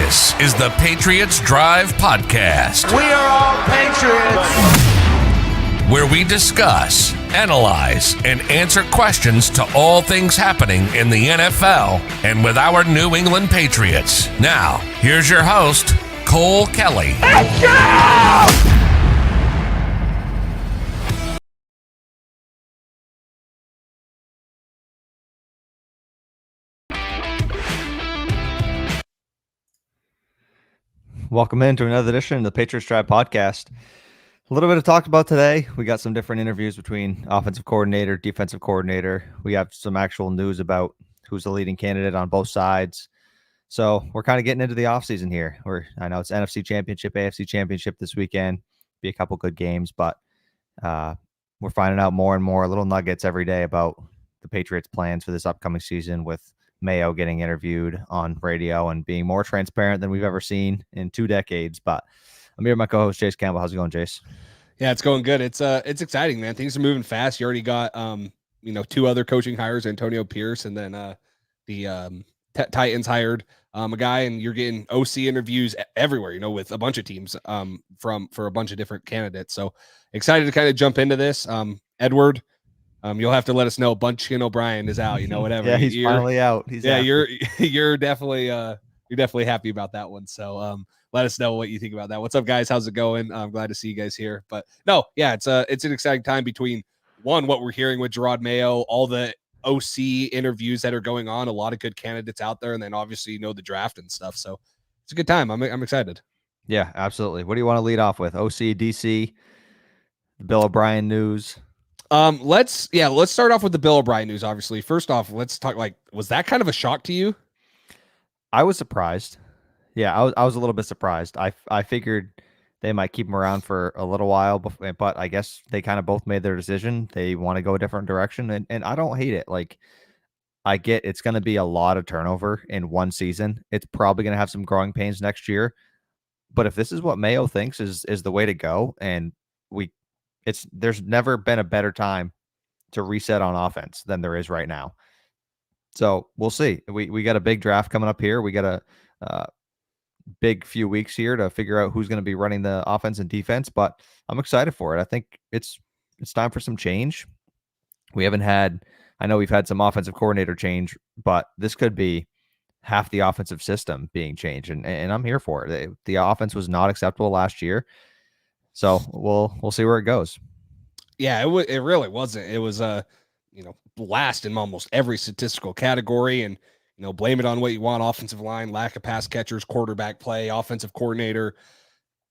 This is the Patriots Drive Podcast. We are all Patriots. Where we discuss, analyze, and answer questions to all things happening in the NFL and with our New England Patriots. Now, here's your host, Cole Kelly. Let's go! Welcome into another edition of the Patriots Drive Podcast. A little bit to talk about today. We got some different interviews between offensive coordinator, defensive coordinator. We have some actual news about who's the leading candidate on both sides. So we're kind of getting into the offseason here. I know it's NFC Championship, AFC Championship this weekend. Be a couple good games, but we're finding out more and more little nuggets every day about the Patriots' plans for this upcoming season, with Mayo getting interviewed on radio and being more transparent than we've ever seen in 2 decades. But I'm here with my co-host Jace Campbell. How's it going, Jace? Yeah, it's going good. It's exciting, man. Things are moving fast. You already got 2 other coaching hires, Antonio Pierce, and then the Titans hired a guy, and you're getting OC interviews everywhere, with a bunch of teams for a bunch of different candidates. So excited to kind of jump into this. Edward, you'll have to let us know. Bunchkin O'Brien is out, whatever. Yeah, he's finally out. You're definitely happy about that one. So let us know what you think about that. What's up, guys? How's it going? I'm glad to see you guys here. But no, yeah, it's an exciting time between what we're hearing with Jerod Mayo, all the OC interviews that are going on, a lot of good candidates out there, and then obviously the draft and stuff. So it's a good time. I'm excited. Yeah, absolutely. What do you want to lead off with? OC, DC, the Bill O'Brien news. Let's start off with the Bill O'Brien news. Obviously, first off, let's talk. Was that kind of a shock to you? I was surprised. Yeah, I was a little bit surprised. I figured they might keep him around for a little while, but I guess they kind of both made their decision. They want to go a different direction, and I don't hate it. Like, I get it's going to be a lot of turnover in one season. It's probably going to have some growing pains next year. But if this is what Mayo thinks is the way to go, and there's never been a better time to reset on offense than there is right now. So we'll see. We got a big draft coming up here. We got a big few weeks here to figure out who's going to be running the offense and defense, but I'm excited for it. I think it's time for some change. I know we've had some offensive coordinator change, but this could be half the offensive system being changed, and I'm here for it. The offense was not acceptable last year. So we'll see where it goes. Yeah, it really wasn't. It was last in almost every statistical category, and blame it on what you want: offensive line, lack of pass catchers, quarterback play, offensive coordinator.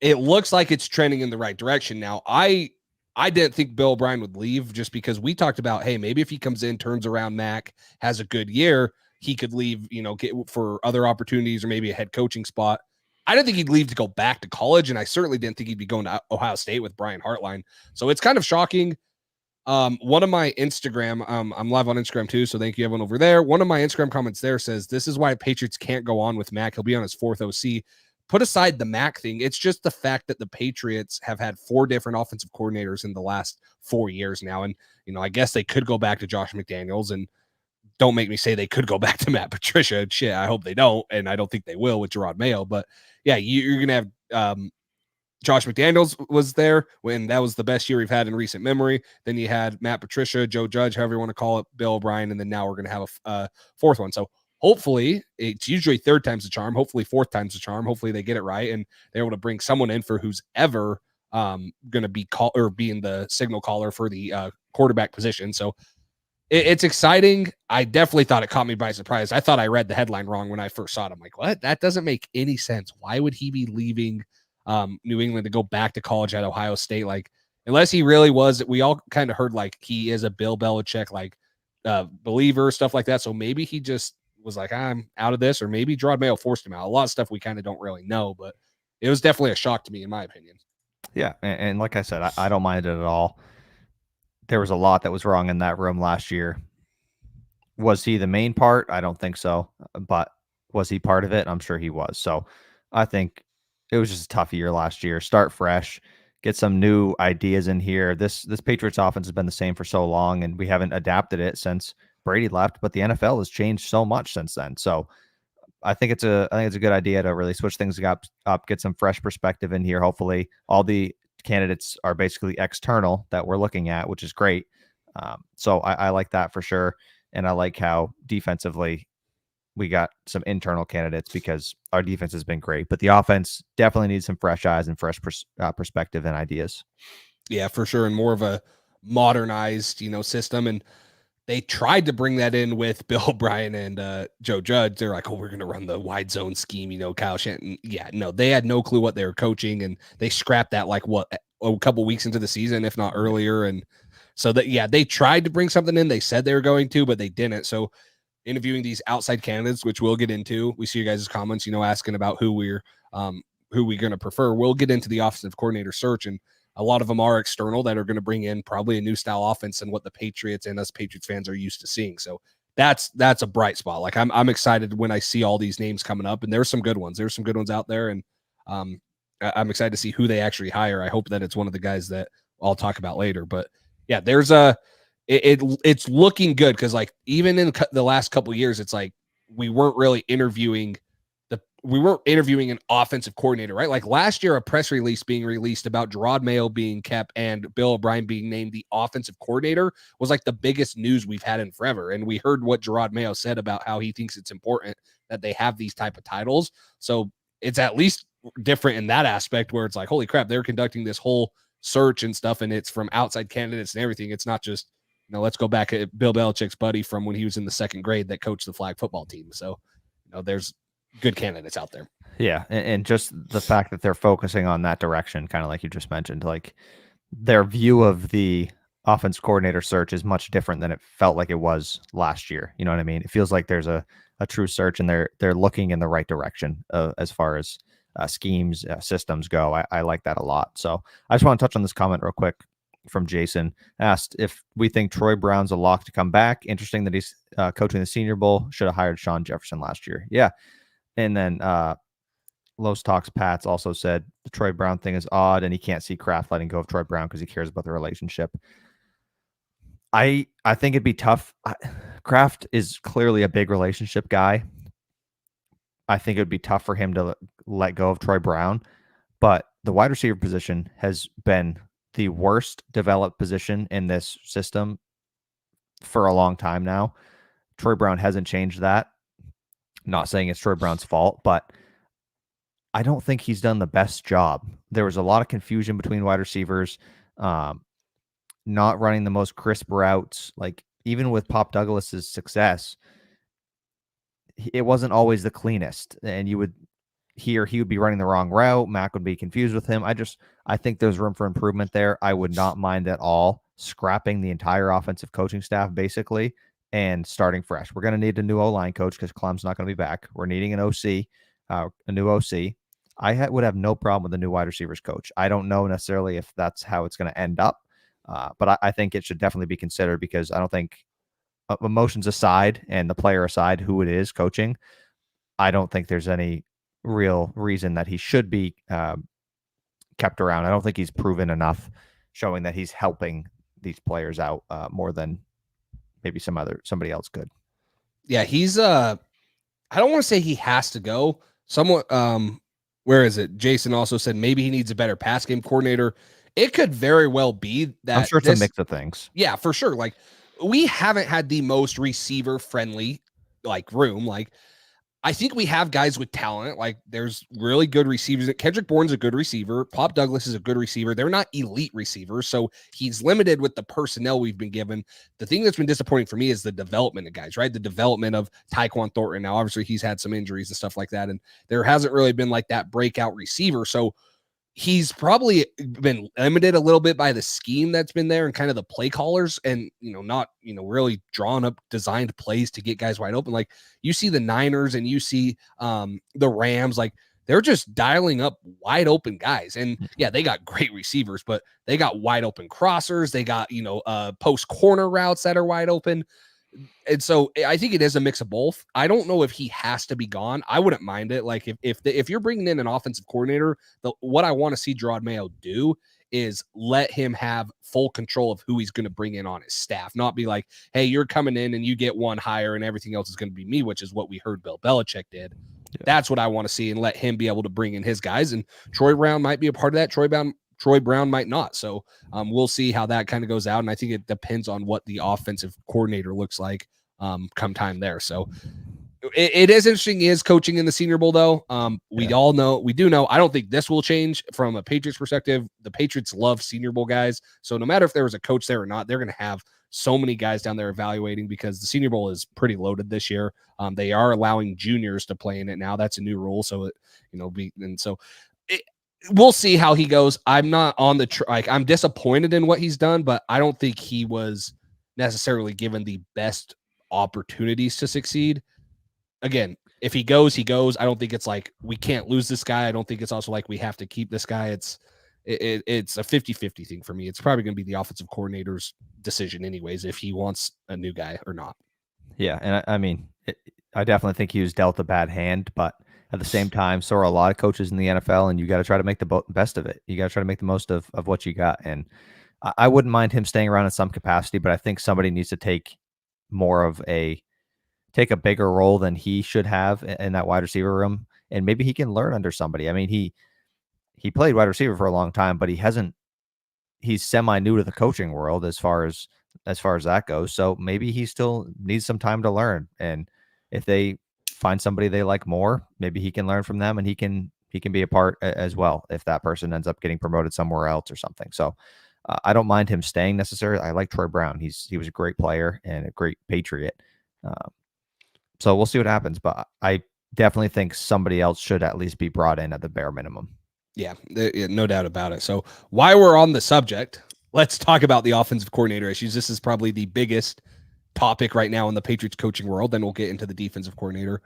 It looks like it's trending in the right direction now. I didn't think Bill O'Brien would leave, just because we talked about, hey, maybe if he comes in, turns around Mac, has a good year, he could leave, get for other opportunities or maybe a head coaching spot. I didn't think he'd leave to go back to college, and I certainly didn't think he'd be going to Ohio State with Brian Hartline. So it's kind of shocking. One of my Instagram, I'm live on Instagram too, so thank you everyone over there. One of my Instagram comments there says, this is why Patriots can't go on with Mac. He'll be on his 4th OC. Put aside the Mac thing. It's just the fact that the Patriots have had 4 different offensive coordinators in the last 4 years now. And, I guess they could go back to Josh McDaniels, and don't make me say they could go back to Matt Patricia. Shit, I hope they don't, and I don't think they will with Jerod Mayo. But yeah, you're going to have Josh McDaniels was there when that was the best year we've had in recent memory. Then you had Matt Patricia, Joe Judge, however you want to call it, Bill O'Brien, and then now we're going to have a 4th one. So hopefully, it's usually 3rd time's the charm. Hopefully 4th time's the charm. Hopefully they get it right, and they're able to bring someone in for who's ever going to be being the signal caller for the quarterback position. So it's exciting. I definitely thought it caught me by surprise. I thought I read the headline wrong when I first saw it. I'm like, what? That doesn't make any sense. Why would he be leaving New England to go back to college at Ohio State? Like, unless he really was, we all kind of heard like he is a Bill Belichick believer, stuff like that. So maybe he just was like, I'm out of this, or maybe Jerod Mayo forced him out. A lot of stuff we kind of don't really know, but it was definitely a shock to me, in my opinion. Yeah, and like I said, I don't mind it at all. There was a lot that was wrong in that room last year. Was he the main part? I don't think so. But was he part of it? I'm sure he was. So I think it was just a tough year last year. Start fresh, get some new ideas in here. This Patriots offense has been the same for so long, and we haven't adapted it since Brady left. But the NFL has changed so much since then. So I think it's a good idea to really switch things up, get some fresh perspective in here. Hopefully, all the candidates are basically external that we're looking at, which is great. So I like that for sure, and I like how defensively we got some internal candidates because our defense has been great, but the offense definitely needs some fresh eyes and fresh perspective and ideas. Yeah, for sure, and more of a modernized, system. And they tried to bring that in with Bill O'Brien and Joe Judge. They're like, "Oh, we're going to run the wide zone scheme." Kyle Shannon. Yeah, no, they had no clue what they were coaching, and they scrapped that like a couple weeks into the season, if not earlier. And so they tried to bring something in. They said they were going to, but they didn't. So interviewing these outside candidates, which we'll get into. We see you guys' comments, asking about who we're going to prefer. We'll get into the offensive coordinator search, and a lot of them are external that are going to bring in probably a new style offense than what the Patriots and us Patriots fans are used to seeing. So that's a bright spot. Like I'm excited when I see all these names coming up, and there's some good ones. There's some good ones out there, and I'm excited to see who they actually hire. I hope that it's one of the guys that I'll talk about later. But yeah, there's it's looking good because like even in the last couple of years, it's like we weren't really interviewing an offensive coordinator, right? Like last year, a press release being released about Jerod Mayo being kept and Bill O'Brien being named the offensive coordinator was like the biggest news we've had in forever. And we heard what Jerod Mayo said about how he thinks it's important that they have these type of titles. So it's at least different in that aspect where it's like, holy crap, they're conducting this whole search and stuff, and it's from outside candidates and everything. It's not just, let's go back at Bill Belichick's buddy from when he was in the second grade that coached the flag football team. So, there's good candidates out there. Yeah, and just the fact that they're focusing on that direction, kind of like you just mentioned, like their view of the offense coordinator search is much different than it felt like it was last year. You know what I mean? It feels like there's a true search, and they're looking in the right direction as far as schemes, systems go. I like that a lot. So I just want to touch on this comment real quick from Jason. Asked if we think Troy Brown's a lock to come back. Interesting that he's coaching the Senior Bowl. Should have hired Sean Jefferson last year. Yeah. And then Los Talks Pats also said the Troy Brown thing is odd, and he can't see Kraft letting go of Troy Brown because he cares about the relationship. I think it'd be tough. Kraft is clearly a big relationship guy. I think it would be tough for him to let go of Troy Brown, but the wide receiver position has been the worst developed position in this system for a long time now. Troy Brown hasn't changed that. Not saying it's Troy Brown's fault, but I don't think he's done the best job. There was a lot of confusion between wide receivers, not running the most crisp routes. Like even with Pop Douglas's success, it wasn't always the cleanest, and he would be running the wrong route. Mac would be confused with him. I think there's room for improvement there. I would not mind at all scrapping the entire offensive coaching staff basically and starting fresh. We're going to need a new O-line coach because Clem's not going to be back. We're needing an OC, a new OC. I would have no problem with a new wide receivers coach. I don't know necessarily if that's how it's going to end up, but I think it should definitely be considered because I don't think, emotions aside and the player aside, who it is coaching, I don't think there's any real reason that he should be kept around. I don't think he's proven enough, showing that he's helping these players out more than maybe somebody else could. Yeah, he's I don't want to say he has to go. Somewhat where is it? Jason also said maybe he needs a better pass game coordinator. It could very well be that. I'm sure it's a mix of things. Yeah, for sure. Like we haven't had the most receiver friendly room. Like I think we have guys with talent. Like there's really good receivers. Kendrick Bourne's a good receiver. Pop Douglas is a good receiver. They're not elite receivers. So he's limited with the personnel we've been given. The thing that's been disappointing for me is the development of guys, right? The development of Tyquan Thornton. Now, obviously he's had some injuries and stuff like that. And there hasn't really been like that breakout receiver. So he's probably been limited a little bit by the scheme that's been there and kind of the play callers and, not, really drawn up designed plays to get guys wide open. Like you see the Niners and you see the Rams, like they're just dialing up wide open guys. And yeah, they got great receivers, but they got wide open crossers. They got, post corner routes that are wide open. And so I think it is a mix of both. I don't know if he has to be gone. I wouldn't mind it. Like if you're bringing in an offensive coordinator, what I want to see Jerod Mayo do is let him have full control of who he's going to bring in on his staff, not be like, hey, you're coming in and you get one hire and everything else is going to be me, which is what we heard Bill Belichick did. Yeah. That's what I want to see, and let him be able to bring in his guys. And Troy Brown might be a part of that. Troy Brown might not. So we'll see how that kind of goes out. And I think it depends on what the offensive coordinator looks like come time there. So it is interesting. He is coaching in the Senior Bowl, though. We do know. I don't think this will change from a Patriots perspective. The Patriots love Senior Bowl guys. So no matter if there was a coach there or not, they're going to have so many guys down there evaluating, because the Senior Bowl is pretty loaded this year. They are allowing juniors to play in it now. That's a new rule. So, we'll see how he goes. I'm not on the I'm disappointed in what he's done, but I don't think he was necessarily given the best opportunities to succeed. Again, if he goes, he goes. I don't think it's like we can't lose this guy. I don't think it's also like we have to keep this guy. It's a 50-50 thing for me. It's probably going to be the offensive coordinator's decision anyways, if he wants a new guy or not. Yeah, and I definitely think he was dealt a bad hand, but at the same time, so are a lot of coaches in the NFL, and you got to try to make the best of it. You got to try to make the most of what you got. And I wouldn't mind him staying around in some capacity, but I think somebody needs to take a bigger role than he should have in that wide receiver room. And maybe he can learn under somebody. I mean, he played wide receiver for a long time, but he's semi new to the coaching world as far as that goes. So maybe he still needs some time to learn. And if they find somebody they like more, maybe he can learn from them, and he can be a part as well if that person ends up getting promoted somewhere else or something. So I don't mind him staying necessarily. I like Troy Brown. He was a great player and a great Patriot. So we'll see what happens, but I definitely think somebody else should at least be brought in at the bare minimum. Yeah, no doubt about it. So while we're on the subject, let's talk about the offensive coordinator issues. This is probably the biggest topic right now in the Patriots coaching world. Then we'll get into the defensive coordinator.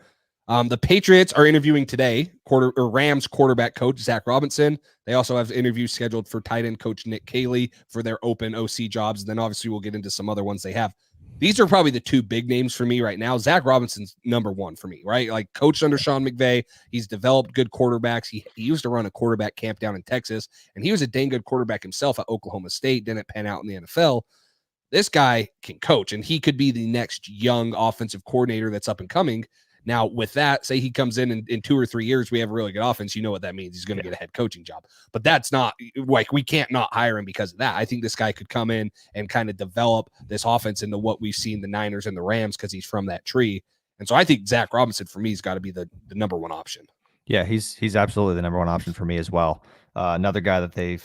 The Patriots are interviewing today Rams quarterback coach Zach Robinson. They also have interviews scheduled for tight end coach Nick Caley for their open OC jobs. And then obviously we'll get into some other ones they have. These are probably the two big names for me right now. Zach Robinson's number one for me, right? Like, coached under Sean McVay. He's developed good quarterbacks. He used to run a quarterback camp down in Texas, and he was a dang good quarterback himself at Oklahoma State. Didn't pan out in the NFL. This guy can coach, and he could be the next young offensive coordinator that's up and coming. Now, with that, say he comes in 2 or 3 years, we have a really good offense. You know what that means. He's going to get a head coaching job. But that's not like, we can't not hire him because of that. I think this guy could come in and kind of develop this offense into what we've seen the Niners and the Rams, because he's from that tree. And so I think Zach Robinson for me has got to be the number one option. Yeah, he's absolutely the number one option for me as well. Another guy that they've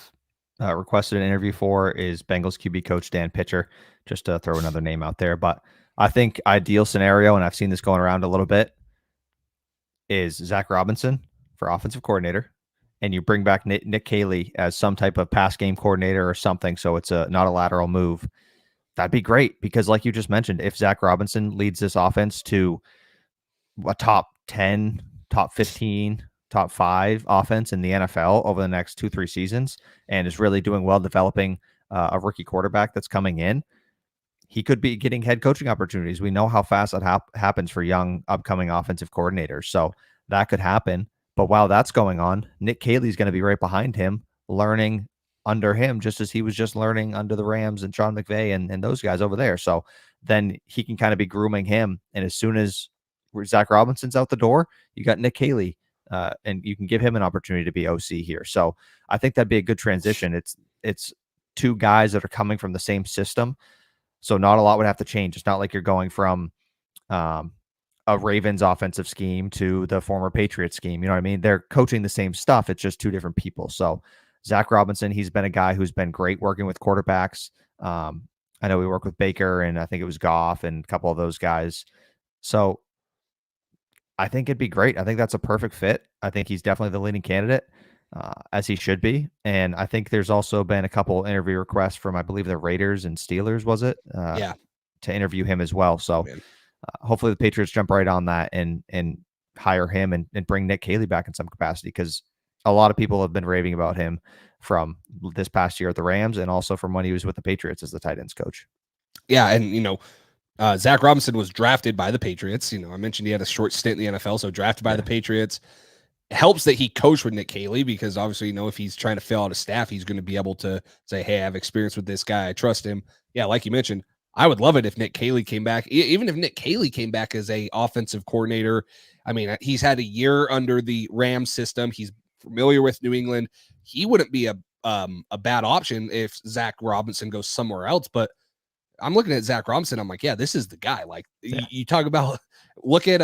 requested an interview for is Bengals QB coach Dan Pitcher, just to throw another name out there. But I think ideal scenario, and I've seen this going around a little bit, is Zach Robinson for offensive coordinator, and you bring back Nick Caley as some type of pass game coordinator or something, so it's not a lateral move. That'd be great, because like you just mentioned, if Zach Robinson leads this offense to a top 10, top 15, top 5 offense in the NFL over the next 2-3 seasons, and is really doing well developing a rookie quarterback that's coming in, he could be getting head coaching opportunities. We know how fast that happens for young upcoming offensive coordinators. So that could happen. But while that's going on, Nick Caley's going to be right behind him, learning under him, just as he was just learning under the Rams and Sean McVay and those guys over there. So then he can kind of be grooming him. And as soon as Zach Robinson's out the door, you got Nick Caley, and you can give him an opportunity to be OC here. So I think that'd be a good transition. It's two guys that are coming from the same system. So not a lot would have to change. It's not like you're going from a Ravens offensive scheme to the former Patriots scheme. You know what I mean? They're coaching the same stuff. It's just two different people. So Zach Robinson, he's been a guy who's been great working with quarterbacks. I know we work with Baker, and I think it was Goff and a couple of those guys. So I think it'd be great. I think that's a perfect fit. I think he's definitely the leading candidate, as he should be. And I think there's also been a couple interview requests from, I believe, the Raiders and Steelers, was it? Yeah. To interview him as well. So hopefully the Patriots jump right on that and hire him and bring Nick Caley back in some capacity, because a lot of people have been raving about him from this past year at the Rams, and also from when he was with the Patriots as the tight ends coach. Yeah. And, Zach Robinson was drafted by the Patriots. I mentioned he had a short stint in the NFL, so drafted by the Patriots. helps that he coached with Nick Caley, because obviously, if he's trying to fill out a staff, he's going to be able to say, hey, I have experience with this guy. I trust him. Yeah, like you mentioned, I would love it if Nick Caley came back. Even if Nick Caley came back as a offensive coordinator. I mean, he's had a year under the Rams system. He's familiar with New England. He wouldn't be a bad option if Zach Robinson goes somewhere else. But I'm looking at Zach Robinson. I'm like, yeah, this is the guy. Like, you talk about, look at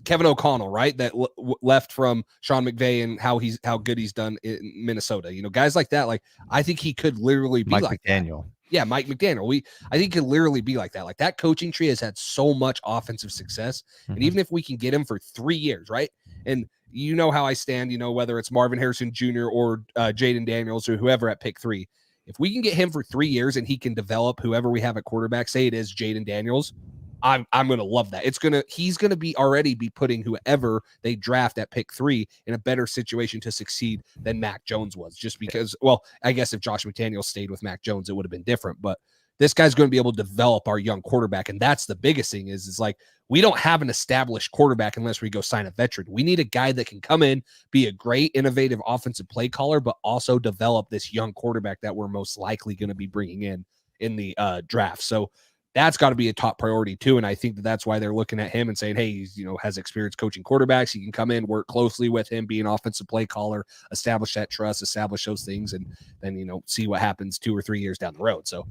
Kevin O'Connell, right? That left from Sean McVay, and how good he's done in Minnesota. Guys like that. Like, I think he could literally be Mike like McDaniel. That. Yeah, Mike McDaniel. I think he could literally be like that. Like, that coaching tree has had so much offensive success, and even if we can get him for 3 years, right? And you know how I stand. Whether it's Marvin Harrison Jr. or Jaden Daniels or whoever at pick 3. If we can get him for 3 years and he can develop whoever we have at quarterback, say it is Jaden Daniels, I'm going to love that. He's going to already be putting whoever they draft at pick 3 in a better situation to succeed than Mac Jones was, just because, well, I guess if Josh McDaniels stayed with Mac Jones, it would have been different, but this guy's going to be able to develop our young quarterback. And that's the biggest thing is like, we don't have an established quarterback unless we go sign a veteran. We need a guy that can come in, be a great, innovative offensive play caller, but also develop this young quarterback that we're most likely going to be bringing in the draft. So that's got to be a top priority too. And I think that's why they're looking at him and saying, hey, he's, has experience coaching quarterbacks. He can come in, work closely with him, be an offensive play caller, establish that trust, establish those things, and then, see what happens 2 or 3 years down the road. So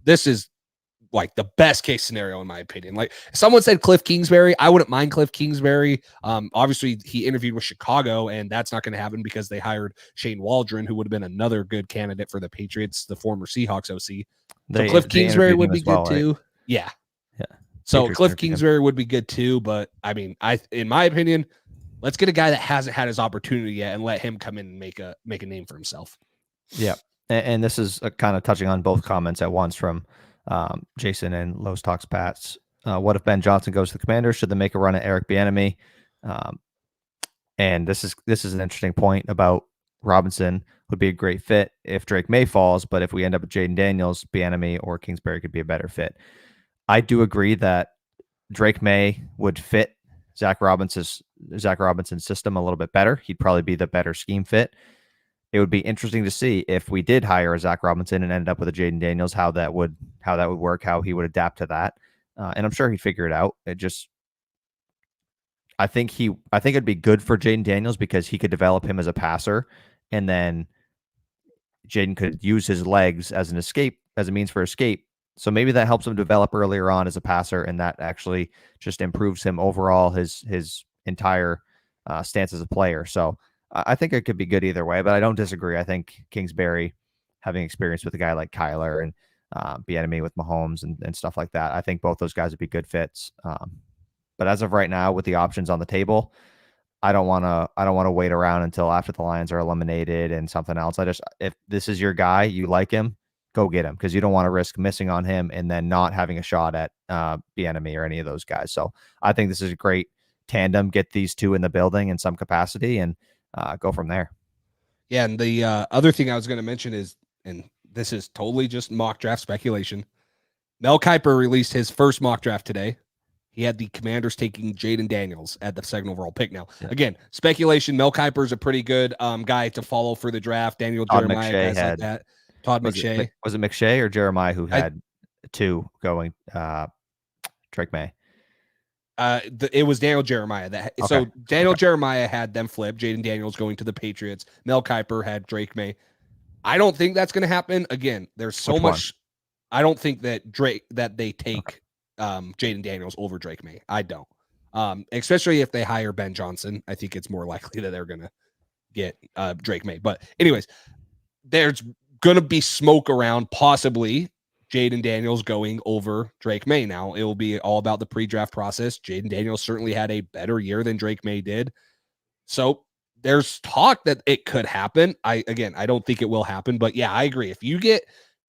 this is like the best case scenario, in my opinion. Like, someone said Cliff Kingsbury. I wouldn't mind Cliff Kingsbury. Obviously he interviewed with Chicago, and that's not going to happen because they hired Shane Waldron, who would have been another good candidate for the Patriots, the former Seahawks OC. So Cliff Kingsbury would be good too. Right? Yeah. So Cliff Kingsbury would be good too. But I mean, in my opinion, let's get a guy that hasn't had his opportunity yet and let him come in and make a name for himself. Yeah. And this is kind of touching on both comments at once from Jason and Los Talks Pats. What if Ben Johnson goes to the Commanders? Should they make a run at Eric Bieniemy? And this is an interesting point about Robinson would be a great fit if Drake May falls, but if we end up with Jaden Daniels, Bieniemy or Kingsbury could be a better fit. I do agree that Drake May would fit Zach Robinson's system a little bit better. He'd probably be the better scheme fit. It would be interesting to see if we did hire a Zach Robinson and ended up with a Jaden Daniels, how that would work, how he would adapt to that. And I'm sure he'd figure it out. I think it'd be good for Jaden Daniels because he could develop him as a passer, and then Jaden could use his legs as a means for escape. So maybe that helps him develop earlier on as a passer, and that actually just improves him overall, his entire stance as a player. So I think it could be good either way, but I don't disagree. I think Kingsbury, having experience with a guy like Kyler and Bieniemy with Mahomes and stuff like that, I think both those guys would be good fits. But as of right now, with the options on the table, I don't want to wait around until after the Lions are eliminated and something else. If this is your guy, you like him, go get him, because you don't want to risk missing on him and then not having a shot at Bieniemy or any of those guys. So I think this is a great tandem. Get these two in the building in some capacity and go from there. Yeah, and the other thing I was going to mention is, and this is totally just mock draft speculation, Mel Kiper released his first mock draft today. He had the Commanders taking Jaden Daniels at the 2nd overall pick. Now, again, speculation. Mel Kiper's a pretty good guy to follow for the draft. Daniel Jeremiah, guys like that. Todd McShay. Was it McShay or Jeremiah who had two going? Drake May. It was Daniel Jeremiah. Okay. So Daniel Jeremiah had them flip. Jaden Daniels going to the Patriots. Mel Kiper had Drake May. I don't think that's going to happen. Again, there's so much. I don't think that they take Jaden Daniels over Drake May. I don't. Especially if they hire Ben Johnson. I think it's more likely that they're going to get Drake May. But anyways, there's going to be smoke around possibly Jaden Daniels going over Drake May. Now, it will be all about the pre-draft process. Jaden Daniels certainly had a better year than Drake May did. So there's talk that it could happen. I don't think it will happen. But yeah, I agree. If you get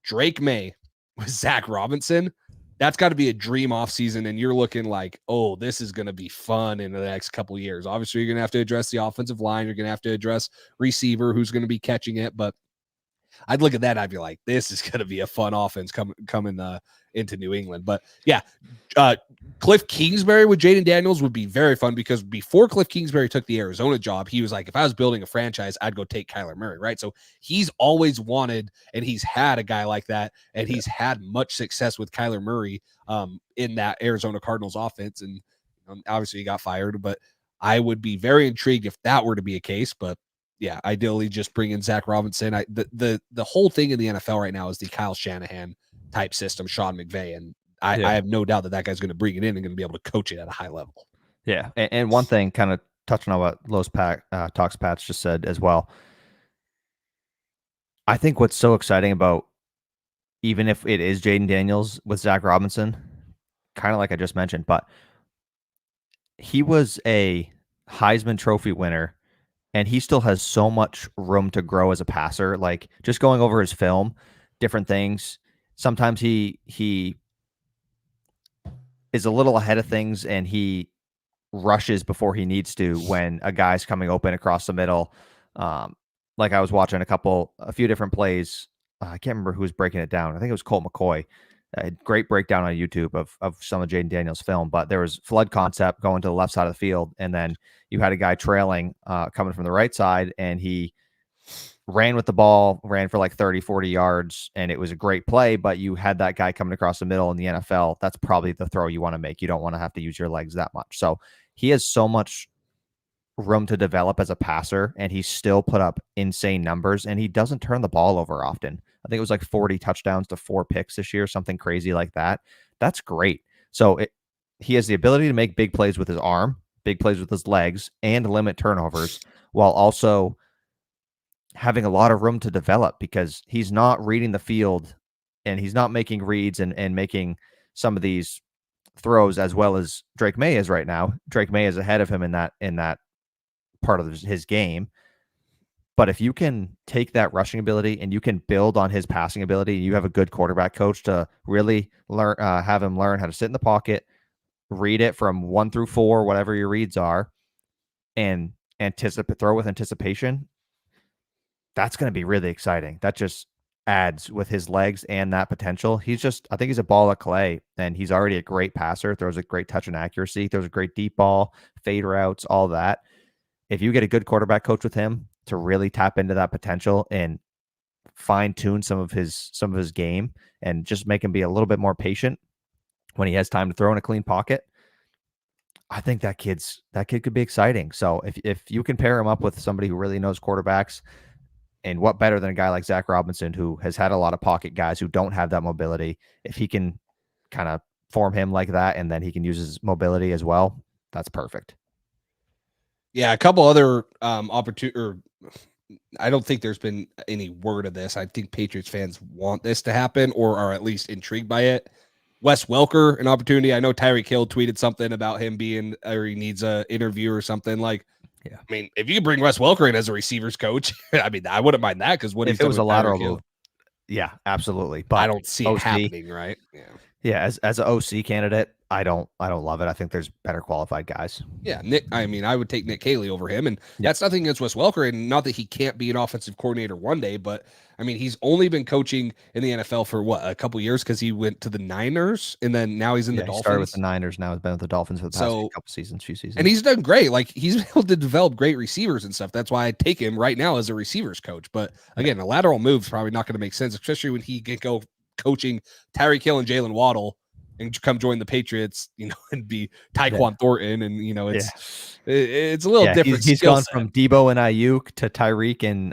Drake May with Zach Robinson, that's got to be a dream offseason, and you're looking like, oh, this is going to be fun in the next couple of years. Obviously, you're going to have to address the offensive line. You're going to have to address receiver, who's going to be catching it. But I'd look at that. I'd be like, this is going to be a fun offense coming into New England. But yeah, Cliff Kingsbury with Jaden Daniels would be very fun, because before Cliff Kingsbury took the Arizona job, he was like, if I was building a franchise, I'd go take Kyler Murray, right? So he's always wanted, and he's had a guy like that, and he's had much success with Kyler Murray in that Arizona Cardinals offense. And obviously he got fired, but I would be very intrigued if that were to be a case. But yeah, ideally just bring in Zach Robinson. The whole thing in the NFL right now is the Kyle Shanahan type system, Sean McVay, and I have no doubt that guy's going to bring it in and going to be able to coach it at a high level. Yeah, and one thing, kind of touching on what Los Talks Pats just said as well. I think what's so exciting about, even if it is Jaden Daniels with Zach Robinson, kind of like I just mentioned, but he was a Heisman Trophy winner, and he still has so much room to grow as a passer. Like, just going over his film, different things. Sometimes he is a little ahead of things, and he rushes before he needs to when a guy's coming open across the middle. Like, I was watching a few different plays. I can't remember who was breaking it down. I think it was Colt McCoy. A great breakdown on YouTube of some of Jaden Daniels' film. But there was flood concept going to the left side of the field, and then you had a guy trailing coming from the right side, and he ran with the ball, ran for like 30, 40 yards, and it was a great play. But you had that guy coming across the middle in the NFL. That's probably the throw you want to make. You don't want to have to use your legs that much. So he has so much room to develop as a passer, and he still put up insane numbers, and he doesn't turn the ball over often. I think it was like 40 touchdowns to 4 picks this year, something crazy like that. That's great. So he has the ability to make big plays with his arm, big plays with his legs, and limit turnovers, while also having a lot of room to develop, because he's not reading the field, and he's not making reads and making some of these throws as well as Drake May is right now. Drake May is ahead of him in that part of his game. But if you can take that rushing ability and you can build on his passing ability, you have a good quarterback coach to really learn, have him learn how to sit in the pocket, read it from 1 through 4, whatever your reads are, and throw with anticipation. That's going to be really exciting. That just adds with his legs and that potential. I think he's a ball of clay, and he's already a great passer, throws a great touch and accuracy, throws a great deep ball, fade routes, all that. If you get a good quarterback coach with him to really tap into that potential and fine tune some of his game, and just make him be a little bit more patient when he has time to throw in a clean pocket, I think that kid could be exciting. So if you can pair him up with somebody who really knows quarterbacks, and what better than a guy like Zach Robinson, who has had a lot of pocket guys who don't have that mobility, if he can kind of form him like that, and then he can use his mobility as well, that's perfect. Yeah, a couple other opportunity. I don't think there's been any word of this. I think Patriots fans want this to happen, or are at least intrigued by it. Wes Welker, an opportunity. I know Tyreek Hill tweeted something about him being, or he needs a interview or something. Like, yeah. I mean, if you could bring Wes Welker in as a receivers coach, I mean, I wouldn't mind that, because if it was a lateral move, yeah, absolutely. But I don't see it happening, right? Yeah. As an OC candidate, I don't love it. I think there's better qualified guys. Yeah, Nick. I mean, I would take Nick Caley over him, and that's nothing against Wes Welker, and not that he can't be an offensive coordinator one day, but I mean, he's only been coaching in the NFL for a couple years, because he went to the Niners, and then now he's in the Dolphins. He started with the Niners, now he's been with the Dolphins for the past few seasons. And he's done great. Like, he's able to develop great receivers and stuff. That's why I take him right now as a receivers coach. But again, a lateral move is probably not going to make sense, especially when he can go coaching Tyreek Hill and Jalen Waddle and come join the Patriots, and be Tyquan Thornton, and it's a little different. He's gone from Debo and Ayuk to Tyreek and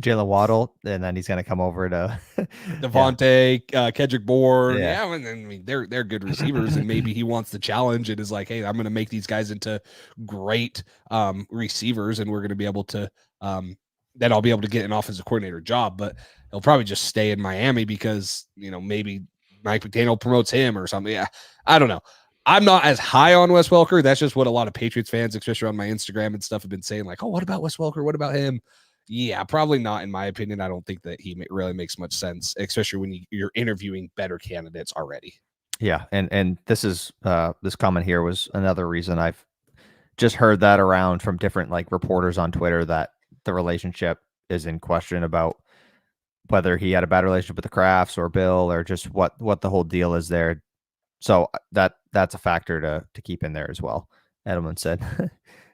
Jalen Waddle, and then he's going to come over to Devontae, Kendrick Bourne. Yeah, and I mean, they're good receivers, and maybe he wants the challenge and is like, hey, I'm going to make these guys into great receivers, and we're going to be able to then I'll be able to get an offensive coordinator job. But he'll probably just stay in Miami because maybe Mike McDaniel promotes him or something. Yeah, I don't know. I'm not as high on Wes Welker. That's just what a lot of Patriots fans, especially on my Instagram and stuff, have been saying. Like, oh, what about Wes Welker? What about him? Yeah, probably not, in my opinion. I don't think that he really makes much sense, especially when you're interviewing better candidates already. Yeah, and this is this comment here was another reason I've just heard that around from different reporters on Twitter, that the relationship is in question about whether he had a bad relationship with the Crafts or Bill or just what the whole deal is there. So that's a factor to keep in there as well. Edelman said,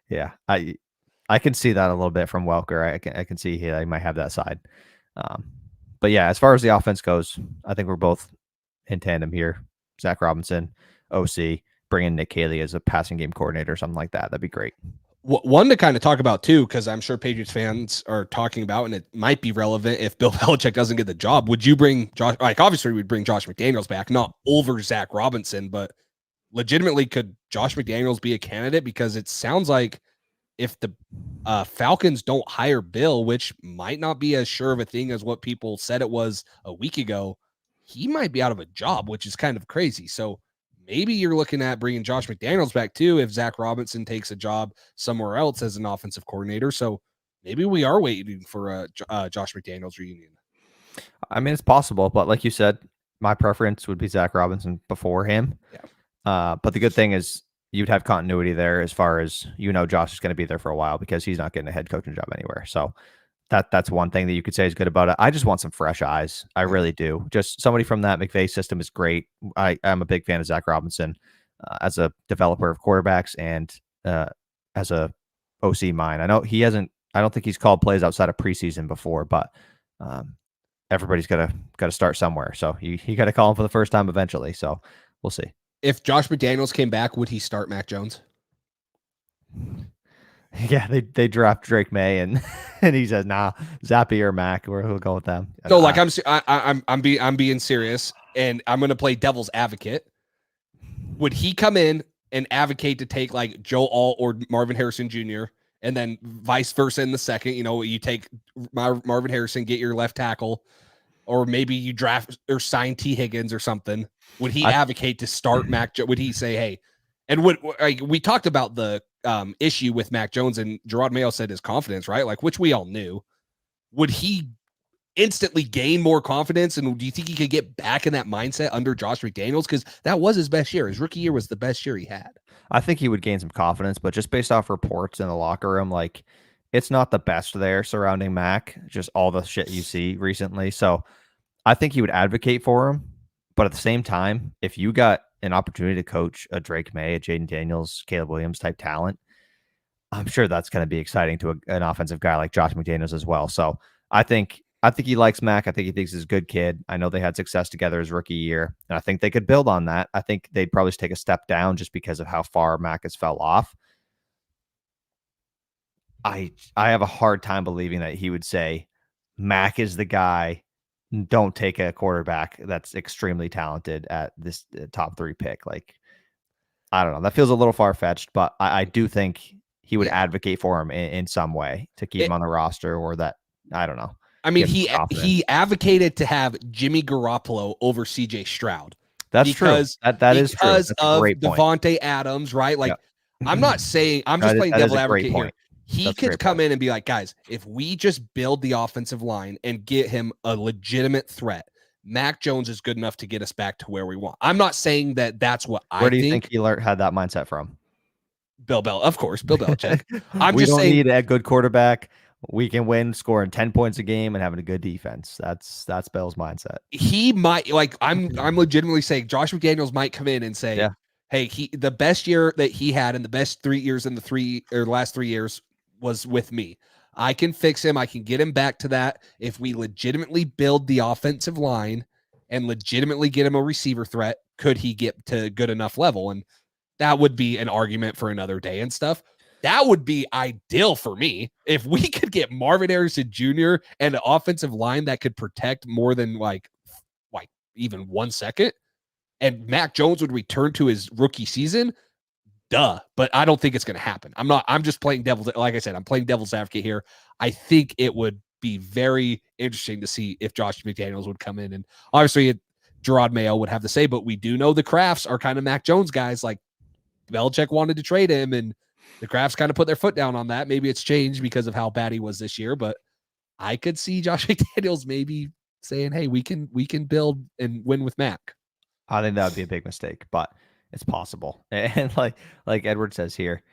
yeah, I can see that a little bit from Welker. I can see he might have that side. But yeah, as far as the offense goes, I think we're both in tandem here. Zach Robinson, OC, bring in Nick Haley as a passing game coordinator or something like that. That'd be great. One to kind of talk about too, because I'm sure Patriots fans are talking about, and it might be relevant if Bill Belichick doesn't get the job. Would you bring Josh? Like, obviously, we'd bring Josh McDaniels back, not over Zach Robinson, but legitimately, could Josh McDaniels be a candidate? Because it sounds like if the Falcons don't hire Bill, which might not be as sure of a thing as what people said it was a week ago, he might be out of a job, which is kind of crazy. So maybe you're looking at bringing Josh McDaniels back too if Zach Robinson takes a job somewhere else as an offensive coordinator. So maybe we are waiting for a Josh McDaniels reunion. I mean, it's possible, but like you said, my preference would be Zach Robinson before him. Yeah. But the good thing is you'd have continuity there as far as Josh is going to be there for a while because he's not getting a head coaching job anywhere. So that's one thing that you could say is good about it. I just want some fresh eyes. I really do. Just somebody from that McVay system is great. I'm a big fan of Zach Robinson as a developer of quarterbacks and as a OC mind. I know he hasn't. I don't think he's called plays outside of preseason before, but everybody's got to start somewhere. So you got to call him for the first time eventually. So we'll see. If Josh McDaniels came back, would he start Mac Jones? Yeah, they draft Drake May and he says, "Nah, Zappy or Mac, we'll go with them." And No, like I'm being serious, and I'm going to play devil's advocate. Would he come in and advocate to take like Joe Alt or Marvin Harrison Jr. and then vice versa in the second? You take Marvin Harrison, get your left tackle, or maybe you draft or sign T. Higgins or something. Would he advocate to start Mac? Would he say, "Hey"? And we talked about the issue with Mac Jones, and Jerod Mayo said his confidence, right? Like, which we all knew. Would he instantly gain more confidence? And do you think he could get back in that mindset under Josh McDaniels? Because that was his best year. His rookie year was the best year he had. I think he would gain some confidence, but just based off reports in the locker room, like it's not the best there surrounding Mac, just all the shit you see recently. So I think he would advocate for him. But at the same time, if you got an opportunity to coach a Drake May, a Jaden Daniels, Caleb Williams type talent, I'm sure that's going to be exciting to an offensive guy like Josh McDaniels as well. So I think he likes Mac. I think he thinks he's a good kid. I know they had success together his rookie year, and I think they could build on that. I think they'd probably take a step down just because of how far Mac has fell off. I have a hard time believing that he would say Mac is the guy. Don't take a quarterback that's extremely talented at this top 3 pick. Like, I don't know. That feels a little far-fetched, but I do think he would advocate for him in some way to keep him on the roster or that. I don't know. I mean, he advocated to have Jimmy Garoppolo over CJ Stroud. That's true. That is true. That's of Devontae Adams, right? Like, yeah. I'm not saying, I'm just playing devil advocate here. He could come in and be like, guys, if we just build the offensive line and get him a legitimate threat, Mac Jones is good enough to get us back to where we want. I'm not saying that that's what I think. Where do you think he had that mindset from? Bill Belichick. We don't need a good quarterback. We can win scoring 10 points a game and having a good defense. That's Bill's mindset. He might, like, I'm legitimately saying Josh McDaniels might come in and say, hey, the best year that he had in the best 3 years in the last 3 years was with me. I can fix him. I can get him back to that. If we legitimately build the offensive line and legitimately get him a receiver threat, could he get to a good enough level? And that would be an argument for another day and stuff. That would be ideal for me. If we could get Marvin Harrison Jr. and an offensive line that could protect more than like even 1 second, and Mac Jones would return to his rookie season, duh. But I don't think it's going to happen. I'm just playing devil's, like I said, I'm playing devil's advocate here. I think it would be very interesting to see if Josh McDaniels would come in, and obviously Jerod Mayo would have to say, but we do know the Crafts are kind of Mac Jones guys. Like, Belichick wanted to trade him, and the Crafts kind of put their foot down on that. Maybe it's changed because of how bad he was this year, but I could see Josh McDaniels maybe saying, hey, we can build and win with Mac. I think that would be a big mistake, but it's possible. And like Edward says here,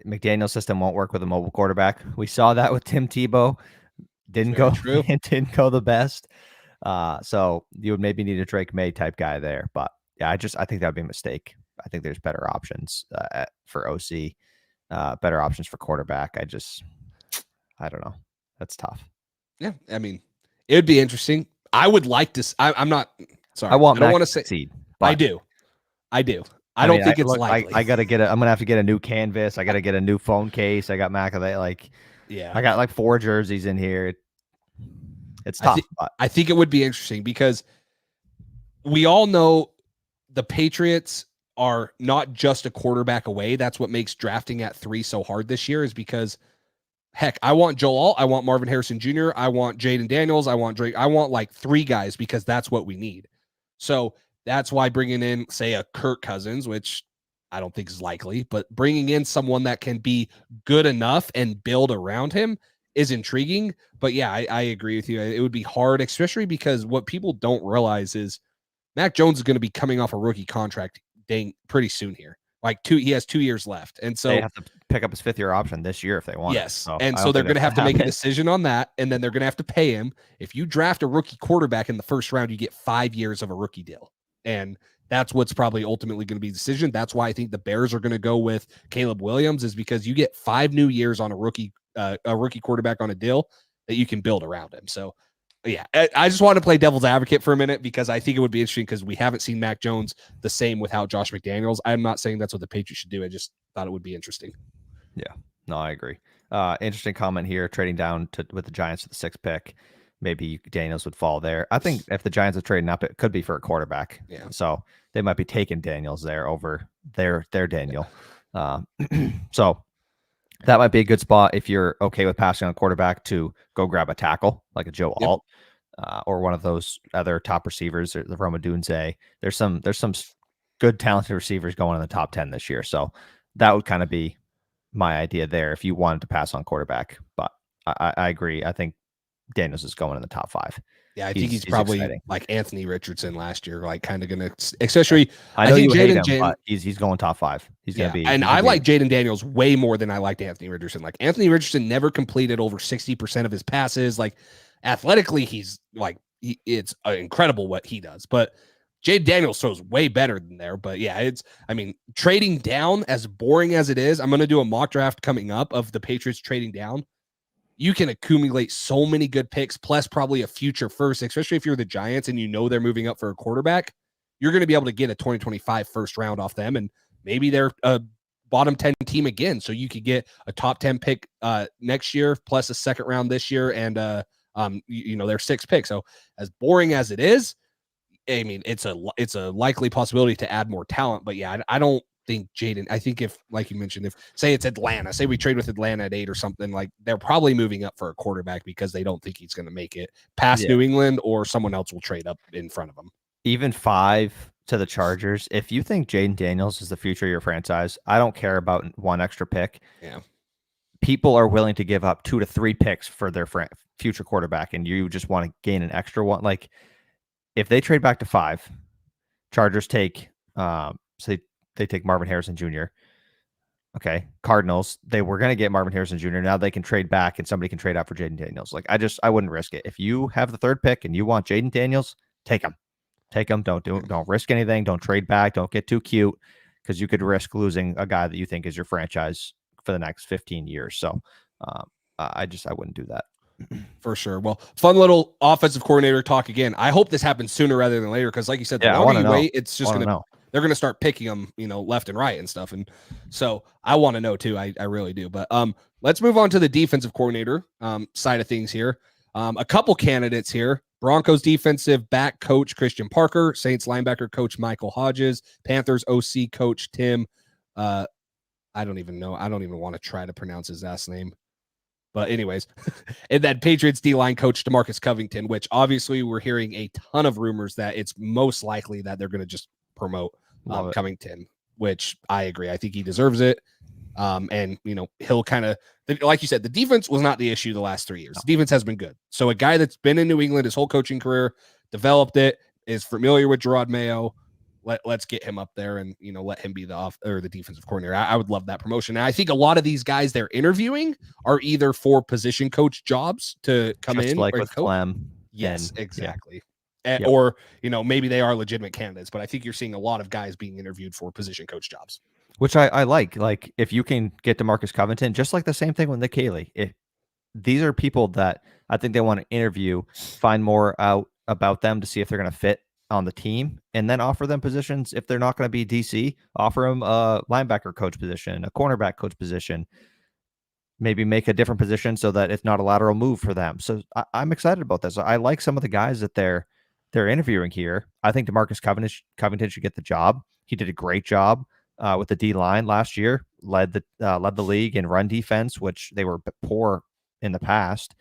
McDaniel's system won't work with a mobile quarterback. We saw that with Tim Tebow. didn't Very go true. it didn't go the best. So you would maybe need a Drake May type guy there. But yeah, I think that would be a mistake. I think there's better options for OC, better options for quarterback. I don't know. That's tough. Yeah, I mean, it would be interesting. I would like to. I'm not sorry. I want don't Mac want to to say. succeed. I But do. I mean, don't think it's likely. I gotta get I'm gonna have to get a new canvas. I gotta get a new phone case. I got Mac like yeah, I got like 4 jerseys in here. It's tough. But I think it would be interesting because we all know the Patriots are not just a quarterback away. That's what makes drafting at 3 so hard this year, is because heck, I want Joel Alt, I want Marvin Harrison Jr., I want Jaden Daniels, I want Drake. I want like 3 guys because that's what we need. So that's why bringing in, say, a Kirk Cousins, which I don't think is likely, but bringing in someone that can be good enough and build around him is intriguing. But yeah, I agree with you. It would be hard, especially because what people don't realize is Mac Jones is going to be coming off a rookie contract pretty soon here. He has 2 years left. And so they have to pick up his 5th-year option this year if they want. yes. So And so they're going to have to make a decision on that. And then they're going to have to pay him. If you draft a rookie quarterback in the first round, you get 5 years of a rookie deal. And that's what's probably ultimately going to be the decision. That's why I think the Bears are going to go with Caleb Williams, is because you get 5 new years on a rookie quarterback on a deal that you can build around him. So yeah, I just want to play devil's advocate for a minute because I think it would be interesting because we haven't seen Mac Jones the same without Josh McDaniels. I'm not saying that's what the Patriots should do. I just thought it would be interesting. Yeah, no, I agree. Interesting comment here, trading down with the Giants to the 6th pick. Maybe Daniels would fall there. I think if the Giants are trading up, it could be for a quarterback. Yeah. So they might be taking Daniels there over their Daniel. So that might be a good spot if you're okay with passing on a quarterback to go grab a tackle like a Joe Alt or one of those other top receivers, or the Roma Dunze. There's some good talented receivers going in the top 10 this year. So that would kind of be my idea there if you wanted to pass on quarterback. But I agree. I think Daniels is going in the top 5. Yeah, I think he's probably exciting. Like Anthony Richardson last year, like kind of going to, especially. I know you hate him, but he's going top 5. He's going to be. And I like Jaden Daniels way more than I liked Anthony Richardson. Like Anthony Richardson never completed over 60% of his passes. Like athletically, he's like, it's incredible what he does. But Jaden Daniels throws way better than there. But yeah, trading down, as boring as it is, I'm going to do a mock draft coming up of the Patriots trading down. You can accumulate so many good picks, plus probably a future first, especially if you're the Giants and you know they're moving up for a quarterback. You're going to be able to get a 2025 first round off them, and maybe they're a bottom 10 team again. So you could get a top 10 pick next year, plus a second round this year, and their 6th pick. So as boring as it is, I mean, it's a likely possibility to add more talent. But yeah, I don't think Jaden. I think if, like you mentioned, if say it's Atlanta, say we trade with Atlanta at 8 or something, like they're probably moving up for a quarterback because they don't think he's going to make it past New England, or someone else will trade up in front of him. Even 5 to the Chargers. If you think Jaden Daniels is the future of your franchise, I don't care about 1 extra pick. Yeah, people are willing to give up 2 to 3 picks for their future quarterback, and you just want to gain an extra one. Like if they trade back to 5, Chargers take they take Marvin Harrison Jr. Okay. Cardinals, they were going to get Marvin Harrison Jr. Now they can trade back and somebody can trade out for Jaden Daniels. Like I wouldn't risk it. If you have the 3rd pick and you want Jaden Daniels, take him. Don't risk anything. Don't trade back. Don't get too cute, because you could risk losing a guy that you think is your franchise for the next 15 years. So I wouldn't do that. For sure. Well, fun little offensive coordinator talk again. I hope this happens sooner rather than later, because like you said, the longer you wait, it's just going to they're going to start picking them, left and right and stuff. And so I want to know too. I really do. But let's move on to the defensive coordinator side of things here. A couple candidates here: Broncos defensive back coach Christian Parker, Saints linebacker coach Michael Hodges, Panthers OC coach Tim. I don't even know. I don't even want to try to pronounce his last name. But anyways, and then Patriots D-line coach DeMarcus Covington, which obviously we're hearing a ton of rumors that it's most likely that they're going to just promote Covington, which I agree. I think he deserves it. And he'll kind of, like you said, the defense was not the issue the last 3 years. The defense has been good. So a guy that's been in New England his whole coaching career, developed it, is familiar with Jerod Mayo. let's get him up there and, let him be the defensive coordinator. I would love that promotion. And I think a lot of these guys they're interviewing are either for position coach jobs to come Just in like or with coach. Clem. Yes, and, exactly. Yep. Or, maybe they are legitimate candidates, but I think you're seeing a lot of guys being interviewed for position coach jobs. Which I like. Like, if you can get DeMarcus Covington, just like the same thing with Nick Haley. These are people that I think they want to interview, find more out about them to see if they're going to fit on the team, and then offer them positions. If they're not going to be DC, offer them a linebacker coach position, a cornerback coach position, maybe make a different position so that it's not a lateral move for them. So I'm excited about this. I like some of the guys that they're interviewing here. I think DeMarcus Covington should get the job. He did a great job with the D line last year. Led the league in run defense, which they were poor in the past.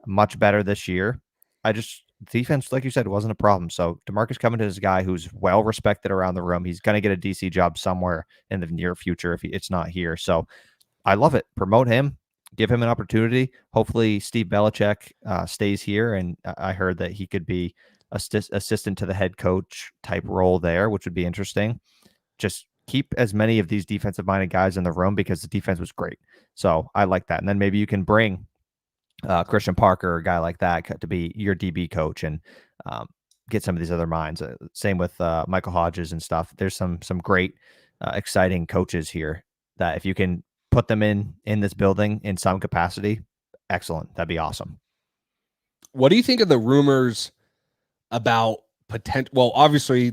Much better this year. Defense, like you said, wasn't a problem. So DeMarcus Covington is a guy who's well respected around the room. He's going to get a DC job somewhere in the near future if it's not here. So I love it. Promote him. Give him an opportunity. Hopefully Steve Belichick stays here, and I heard that he could be assistant to the head coach type role there, which would be interesting. Just keep as many of these defensive-minded guys in the room because the defense was great. So I like that. And then maybe you can bring Christian Parker, a guy like that, to be your DB coach and get some of these other minds. Same with Michael Hodges and stuff. There's some great, exciting coaches here that if you can put them in this building in some capacity, excellent. That'd be awesome. What do you think of the rumors about potential? Well, obviously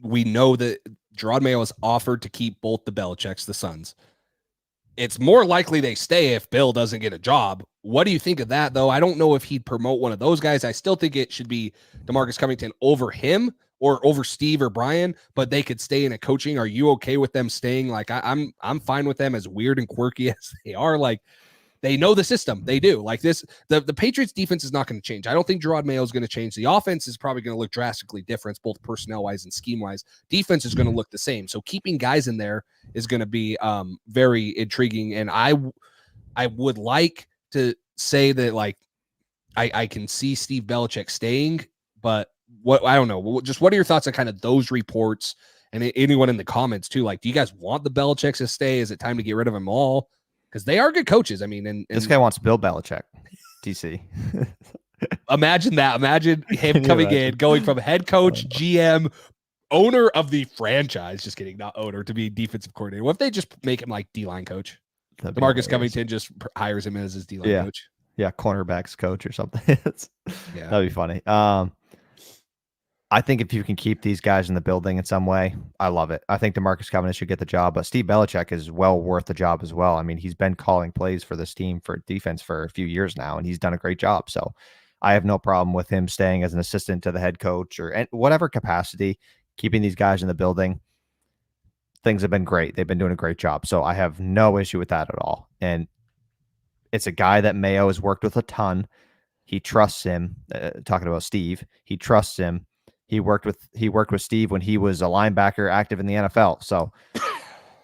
we know that Jerod Mayo has offered to keep both the Belichicks, the sons. It's more likely they stay if Bill doesn't get a job. What do you think of that, though? I don't know if he'd promote one of those guys. I still think it should be DeMarcus Covington over him or over Steve or Brian, but they could stay in a coaching. Are you okay with them staying? Like, I'm fine with them, as weird and quirky as they are. Like, they know the system. They do. Like this, the Patriots defense is not going to change. I don't think Jerod Mayo is going to change. The offense is probably going to look drastically different, both personnel-wise and scheme-wise. Defense is going to look the same. So keeping guys in there is going to be very intriguing. And I would like to say that, like, I can see Steve Belichick staying, but I don't know. Just what are your thoughts on kind of those reports, and anyone in the comments too? Like, do you guys want the Belichicks to stay? Is it time to get rid of them all? Because they are good coaches. I mean, and this guy wants Bill Belichick, DC. Imagine that. Imagine him coming in, going from head coach, GM, owner of the franchise, just kidding, not owner, to be defensive coordinator. What if they just make him like D-line coach? DeMarcus Covington just hires him as his D-line coach. Yeah, cornerbacks coach or something. That'd be funny. I think if you can keep these guys in the building in some way, I love it. I think DeMarcus Covington should get the job, but Steve Belichick is well worth the job as well. I mean, he's been calling plays for this team for defense for a few years now, and he's done a great job. So I have no problem with him staying as an assistant to the head coach or whatever capacity, keeping these guys in the building. Things have been great. They've been doing a great job. So I have no issue with that at all. And it's a guy that Mayo has worked with a ton. He trusts him. Talking about Steve, he trusts him. He worked with Steve when he was a linebacker active in the NFL. So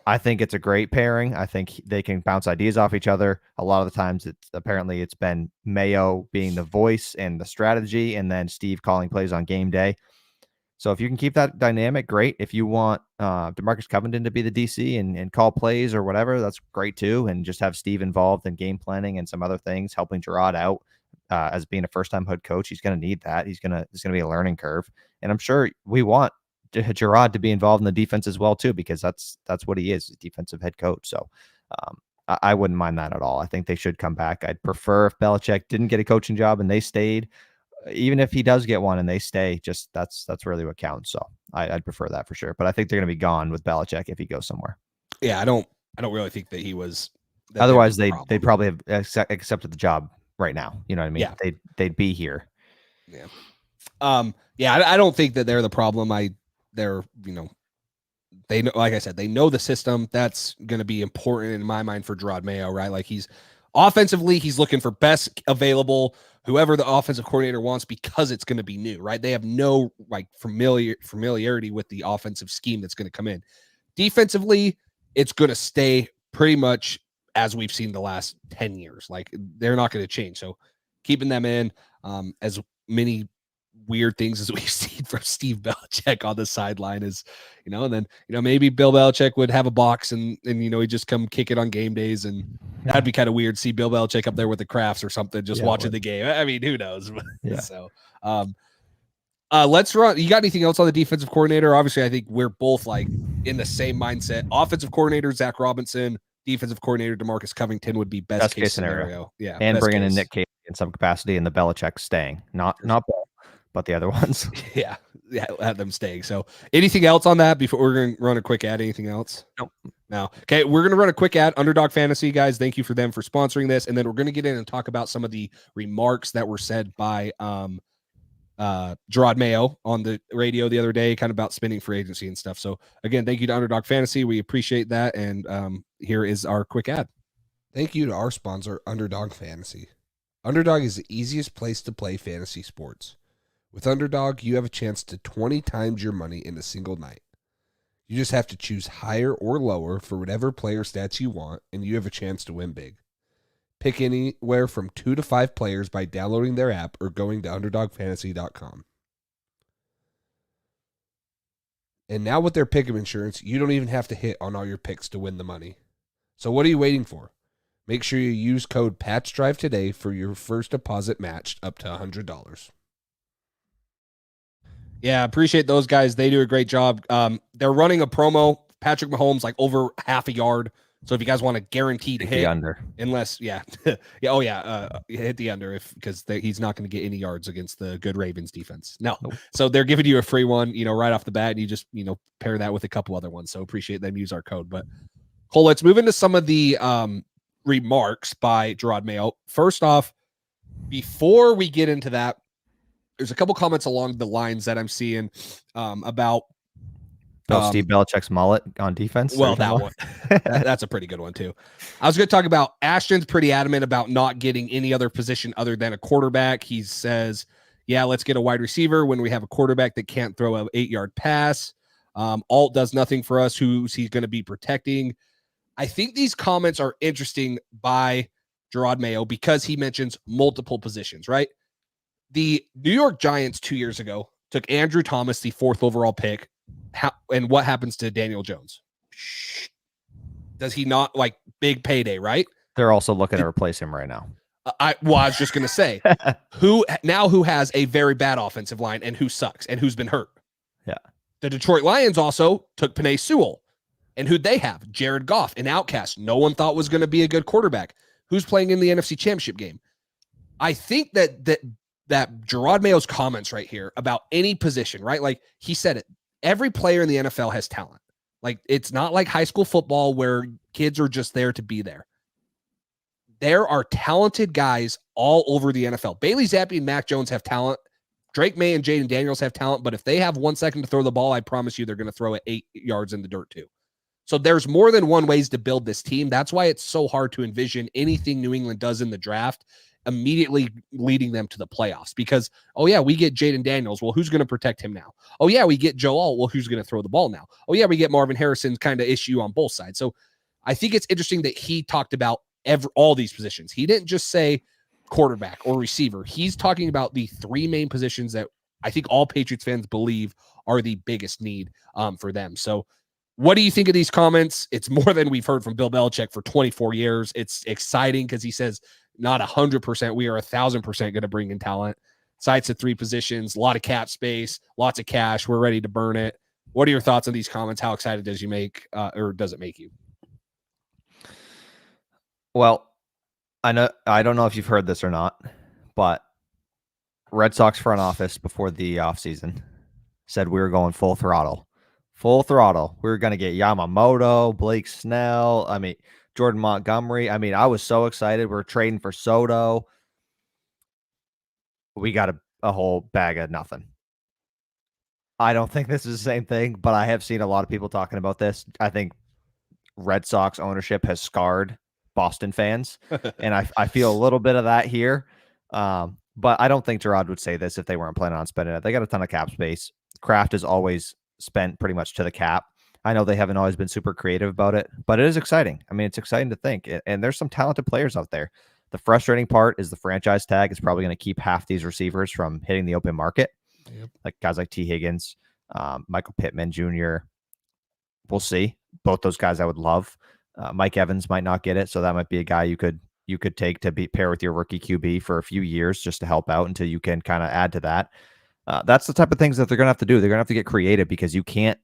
I think it's a great pairing. I think they can bounce ideas off each other. A lot of the times it's been Mayo being the voice and the strategy, and then Steve calling plays on game day. So if you can keep that dynamic, great. If you want DeMarcus Covington to be the DC and call plays or whatever, that's great too. And just have Steve involved in game planning and some other things, helping Jerod out as being a first-time head coach. He's going to need that. It's going to be a learning curve. And I'm sure we want Jerod to be involved in the defense as well too, because that's what he is, a defensive head coach. So I wouldn't mind that at all. I think they should come back. I'd prefer if Belichick didn't get a coaching job and they stayed. Even if he does get one and they stay, just that's really what counts. So I'd prefer that for sure. But I think they're going to be gone with Belichick if he goes somewhere. Yeah, I don't really think that he was. Otherwise, they probably have accepted the job right now. You know what I mean? Yeah. They'd be here. Yeah. I don't think that they're the problem. They're, they know, like I said, they know the system. That's going to be important in my mind for Jerod Mayo, right? Like he's looking for best available, whoever the offensive coordinator wants, because it's going to be new, right? They have no like familiarity with the offensive scheme that's going to come in. Defensively, it's going to stay pretty much as we've seen the last 10 years. Like they're not going to change. So keeping them in as many weird things as we've seen from Steve Belichick on the sideline is, and then, maybe Bill Belichick would have a box and he'd just come kick it on game days. And that'd be kind of weird. See Bill Belichick up there with the crafts or something, just watching the game. I mean, who knows? Yeah. So, let's run. You got anything else on the defensive coordinator? Obviously, I think we're both like in the same mindset. Offensive coordinator, Zach Robinson. Defensive coordinator, DeMarcus Covington would be best case scenario. Yeah. And bringing in Nick Case in some capacity and the Belichick staying. Not Bill, but the other ones. Yeah. Have them staying. So anything else on that before we're going to run a quick ad? Anything else? Nope. No. Okay. We're going to run a quick ad. Underdog Fantasy, guys. Thank you for them for sponsoring this. And then we're going to get in and talk about some of the remarks that were said by Jerod Mayo on the radio the other day, kind of about spending free agency and stuff. So again, thank you to Underdog Fantasy. We appreciate that. And here is our quick ad. Thank you to our sponsor, Underdog Fantasy. Underdog is the easiest place to play fantasy sports. With Underdog, you have a chance to 20 times your money in a single night. You just have to choose higher or lower for whatever player stats you want, and you have a chance to win big. Pick anywhere from 2 to 5 players by downloading their app or going to UnderdogFantasy.com. And now with their pick'em insurance, you don't even have to hit on all your picks to win the money. So what are you waiting for? Make sure you use code PATCHDRIVE today for your first deposit matched up to $100. Yeah, appreciate those guys. They do a great job. They're running a promo. Patrick Mahomes, like over half a yard. So if you guys want a guaranteed hit, the under, unless hit the under because he's not going to get any yards against the good Ravens defense. No, nope. So they're giving you a free one, right off the bat, and you just pair that with a couple other ones. So appreciate them. Use our code. But Cole, let's move into some of the remarks by Jerod Mayo. First off, before we get into that, there's a couple comments along the lines that I'm seeing about. Steve Belichick's mullet on defense. Well, that one. That's a pretty good one, too. I was going to talk about Ashton's pretty adamant about not getting any other position other than a quarterback. He says, yeah, let's get a wide receiver when we have a quarterback that can't throw an 8-yard pass. Alt does nothing for us. Who's he going to be protecting? I think these comments are interesting by Jerod Mayo because he mentions multiple positions, right? The New York Giants 2 years ago took Andrew Thomas, the 4th overall pick. And what happens to Daniel Jones? Does he not big payday, right? They're also looking to replace him right now. I was just going to say who has a very bad offensive line and who sucks and who's been hurt. Yeah. The Detroit Lions also took Penei Sewell. And who'd they have? Jared Goff, an outcast. No one thought was going to be a good quarterback. Who's playing in the NFC Championship game? I think that Jerod Mayo's comments right here about any position, right? Like he said it. Every player in the NFL has talent. Like it's not like high school football where kids are just there to be there. There are talented guys all over the NFL. Bailey Zappi and Mac Jones have talent. Drake May and Jaden Daniels have talent, but if they have 1 second to throw the ball, I promise you they're going to throw it 8 yards in the dirt too. So there's more than one ways to build this team. That's why it's so hard to envision anything New England does in the draft immediately leading them to the playoffs because, oh yeah, we get Jaden Daniels. Well, who's going to protect him now? Oh yeah, we get Joe Alt. Well, who's going to throw the ball now? Oh yeah, we get Marvin Harrison's kind of issue on both sides. So I think it's interesting that he talked about all these positions. He didn't just say quarterback or receiver. He's talking about the 3 main positions that I think all Patriots fans believe are the biggest need for them. So what do you think of these comments? It's more than we've heard from Bill Belichick for 24 years. It's exciting because he says not 100%. We are 1,000% going to bring in talent. Sites at 3 positions, a lot of cap space, lots of cash. We're ready to burn it. What are your thoughts on these comments? How excited does it make you? Well, I don't know if you've heard this or not, but Red Sox front office before the offseason said we were going full throttle. Full throttle. We were going to get Yamamoto, Blake Snell, Jordan Montgomery. I was so excited. We're trading for Soto. We got a whole bag of nothing. I don't think this is the same thing, but I have seen a lot of people talking about this. I think Red Sox ownership has scarred Boston fans, and I feel a little bit of that here. But I don't think Jerod would say this if they weren't planning on spending it. They got a ton of cap space. Kraft is always spent pretty much to the cap. I know they haven't always been super creative about it, but it is exciting. It's exciting to think, and there's some talented players out there. The frustrating part is the franchise tag is probably going to keep half these receivers from hitting the open market. like guys like T. Higgins, Michael Pittman Jr. We'll see. Both those guys I would love. Mike Evans might not get it, so that might be a guy you could take to pair with your rookie QB for a few years just to help out until you can kind of add to that. That's the type of things that they're going to have to do. They're going to have to get creative because you can't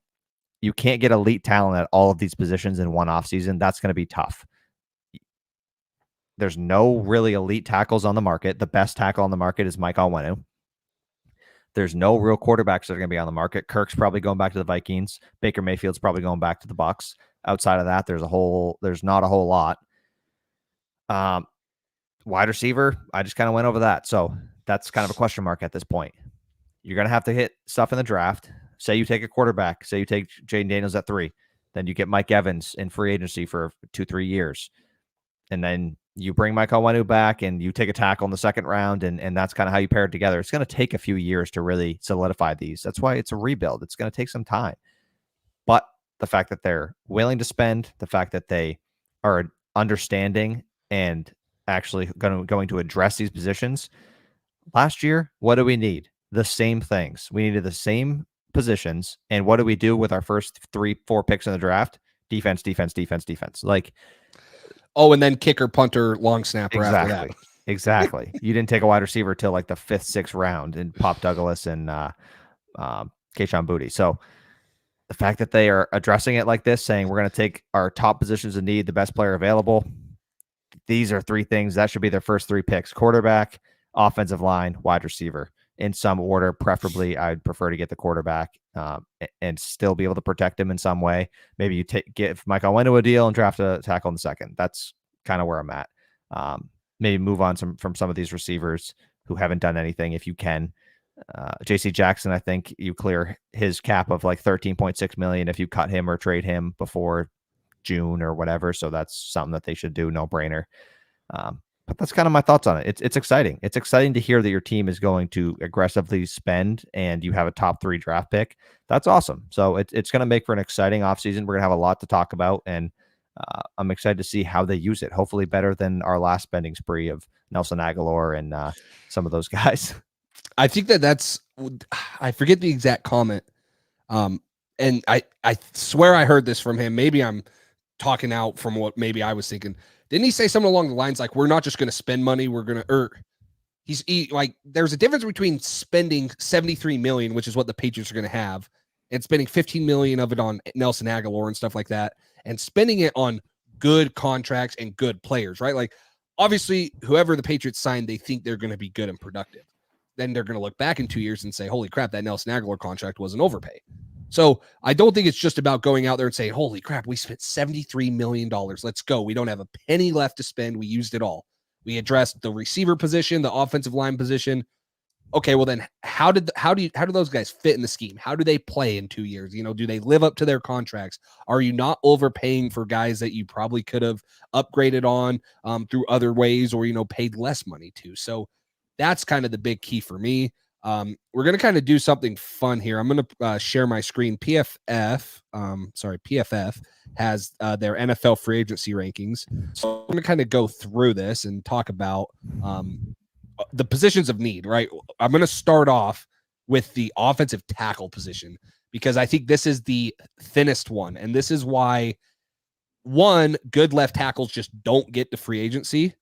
get elite talent at all of these positions in one offseason. That's going to be tough. There's no really elite tackles on the market. The best tackle on the market is Mike Onwenu. There's no real quarterbacks that are going to be on the market. Kirk's probably going back to the Vikings. Baker Mayfield's probably going back to the Bucs. Outside of that, there's not a whole lot. Wide receiver, I just kind of went over that. So that's kind of a question mark at this point. You're going to have to hit stuff in the draft. Say you take a quarterback. Say you take Jaden Daniels at 3. Then you get Mike Evans in free agency for 2-3 years. And then you bring Mike Onwenu back and you take a tackle in the second round. And that's kind of how you pair it together. It's going to take a few years to really solidify these. That's why it's a rebuild. It's going to take some time. But the fact that they're willing to spend, the fact that they are understanding and actually going to address these positions. Last year, what do we need? The same things. We needed the same positions. And what do we do with our first 3-4 picks in the draft? Defense, defense, defense, defense. Like, oh, and then kicker, punter, long snapper exactly. after that. Exactly. You didn't take a wide receiver till like the 5th, 6th round and Pop Douglas and Kayshon Boutte. So the fact that they are addressing it like this, saying we're going to take our top positions of need, the best player available. These are 3 things that should be their first 3 picks: quarterback, offensive line, wide receiver, in some order. Preferably, I'd prefer to get the quarterback and still be able to protect him in some way. Maybe you give Mike Onwenu a deal and draft a tackle in the second. That's kind of where I'm at. Maybe move on from some of these receivers who haven't done anything if you can. JC Jackson, I think you clear his cap of like $13.6 million if you cut him or trade him before June or whatever. So that's something that they should do. No brainer. But that's kind of my thoughts on it. It's exciting. It's exciting to hear that your team is going to aggressively spend and you have a top 3 draft pick. That's awesome. So it's going to make for an exciting offseason. We're going to have a lot to talk about, and I'm excited to see how they use it. Hopefully better than our last spending spree of Nelson Aguilar and some of those guys. I think that's, I forget the exact comment. And I swear I heard this from him. Maybe I'm talking out from what maybe I was thinking. Didn't he say something along the lines like, we're not just going to spend money, we're going to, there's a difference between spending $73 million, which is what the Patriots are going to have, and spending $15 million of it on Nelson Aguilar and stuff like that, and spending it on good contracts and good players, right? Like, obviously, whoever the Patriots signed, they think they're going to be good and productive. Then they're going to look back in 2 years and say, holy crap, that Nelson Aguilar contract was an overpay. So I don't think it's just about going out there and saying, holy crap, we spent $73 million. Let's go. We don't have a penny left to spend. We used it all. We addressed the receiver position, the offensive line position. Okay, well then how do those guys fit in the scheme? How do they play in 2 years? Do they live up to their contracts? Are you not overpaying for guys that you probably could have upgraded on through other ways, or, paid less money to? So that's kind of the big key for me. We're going to kind of do something fun here. I'm going to share my screen. PFF has their NFL free agency rankings. So I'm going to kind of go through this and talk about the positions of need, right? I'm going to start off with the offensive tackle position because I think this is the thinnest one. And this is why, one, good left tackles just don't get to free agency.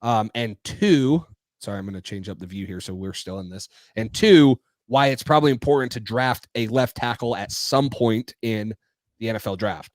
And 2, sorry, I'm going to change up the view here so we're still in this. And 2, why it's probably important to draft a left tackle at some point in the NFL draft.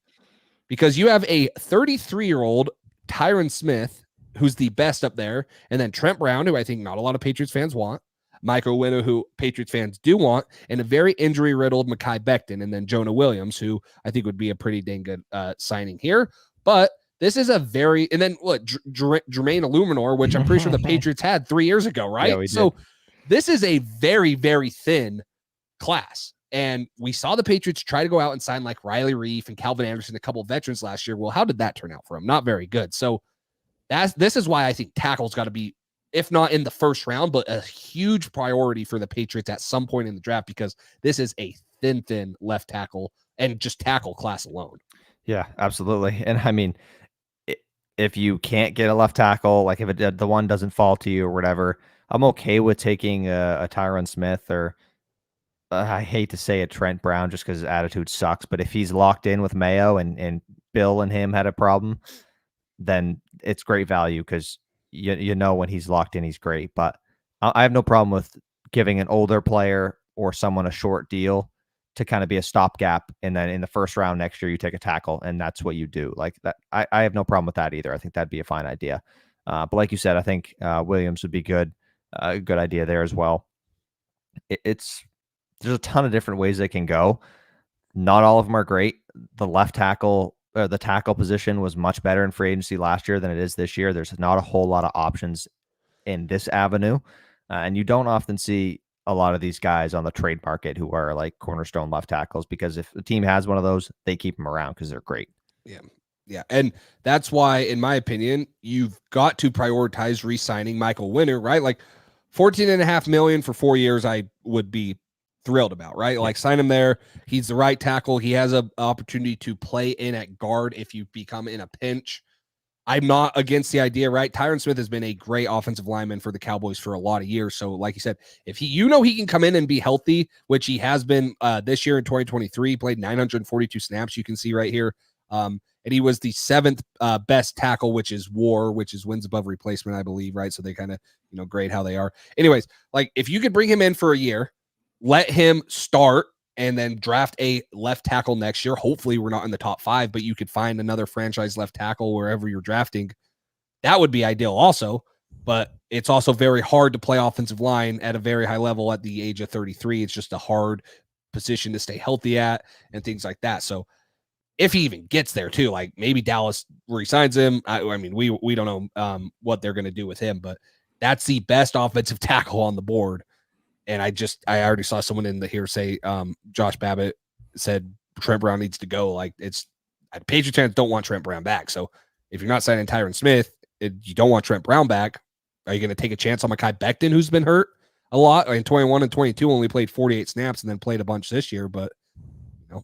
Because you have a 33-year-old Tyron Smith, who's the best up there, and then Trent Brown, who I think not a lot of Patriots fans want, Mike Onwenu, who Patriots fans do want, and a very injury-riddled Mekhi Becton, and then Jonah Williams, who I think would be a pretty dang good signing here. But this is a very, and then what, Jermaine Illuminor, which I'm pretty sure the Patriots had 3 years ago, right? Yeah, so this is a very, very thin class. And we saw the Patriots try to go out and sign like Riley Reif and Calvin Anderson, a couple of veterans last year. Well, how did that turn out for them? Not very good. So this is why I think tackle's got to be, if not in the first round, but a huge priority for the Patriots at some point in the draft, because this is a thin left tackle and just tackle class alone. Yeah, absolutely. And I mean, if you can't get a left tackle, like if the one doesn't fall to you or whatever, I'm okay with taking a Tyron Smith or I hate to say it, Trent Brown, just because his attitude sucks. But if he's locked in with Mayo and Bill and him had a problem, then it's great value because you know when he's locked in, he's great. But I have no problem with giving an older player or someone a short deal to kind of be a stopgap, and then in the first round next year you take a tackle, and that's what you do. Like that, I have no problem with that either. I think that'd be a fine idea. But like you said, I think Williams would be good. A good idea there as well. It's there's a ton of different ways they can go. Not all of them are great. The left tackle or the tackle position was much better in free agency last year than it is this year. There's not a whole lot of options in this avenue. And you don't often see a lot of these guys on the trade market who are like cornerstone left tackles, because if the team has one of those, they keep them around because they're great. Yeah. Yeah. And that's why, in my opinion, you've got to prioritize re-signing Michael Winner, right? Like $14.5 million for 4 years, I would be thrilled about, right? Like sign him there. He's the right tackle. He has an opportunity to play in at guard if you become in a pinch. I'm not against the idea, right? Tyron Smith has been a great offensive lineman for the Cowboys for a lot of years. So like you said, if he can come in and be healthy, which he has been this year in 2023, played 942 snaps. You can see right here. And he was the 7th best tackle, which is WAR, which is wins above replacement, I believe, right? So they kind of, grade how they are. Anyways, like if you could bring him in for a year, let him start, and then draft a left tackle next year. Hopefully we're not in the top 5, but you could find another franchise left tackle wherever you're drafting. That would be ideal also, but it's also very hard to play offensive line at a very high level at the age of 33. It's just a hard position to stay healthy at and things like that. So if he even gets there too, like maybe Dallas resigns him. I mean, we don't know what they're going to do with him, but that's the best offensive tackle on the board. And I already saw someone in here say, Josh Babbitt said Trent Brown needs to go. Like Patriots fans don't want Trent Brown back. So if you're not signing Tyron Smith, you don't want Trent Brown back. Are you going to take a chance on Mekhi Becton, who's been hurt a lot in 21 and 22, only played 48 snaps and then played a bunch this year? But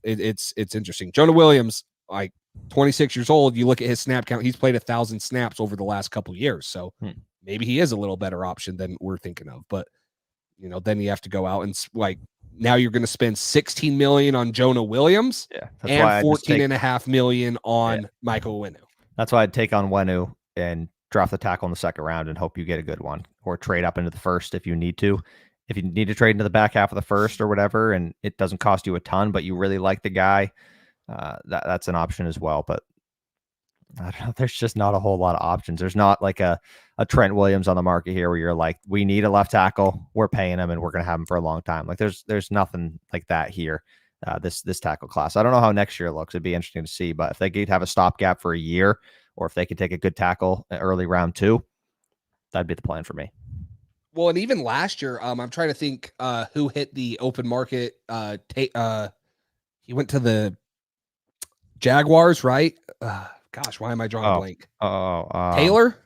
it's interesting. Jonah Williams, like 26 years old, you look at his snap count, he's played 1,000 snaps over the last couple of years. So maybe he is a little better option than we're thinking of. But then you have to go out and now you're going to spend $16 million on Jonah Williams and $14.5 million on Michael Winu. That's why I'd take on Winu and draft the tackle in the second round and hope you get a good one, or trade up into the first if you need to. If you need to trade into the back half of the first or whatever, and it doesn't cost you a ton, but you really like the guy, that's an option as well. But I don't know. There's just not a whole lot of options. There's not like a Trent Williams on the market here where you're like, we need a left tackle, we're paying him, and we're going to have him for a long time. Like there's nothing like that here. This tackle class. I don't know how next year looks. It'd be interesting to see. But if they could have a stopgap for a year, or if they could take a good tackle early round 2, that'd be the plan for me. Well, and even last year, I'm trying to think who hit the open market. He went to the Jaguars, right? Gosh, why am I drawing a blank? Taylor?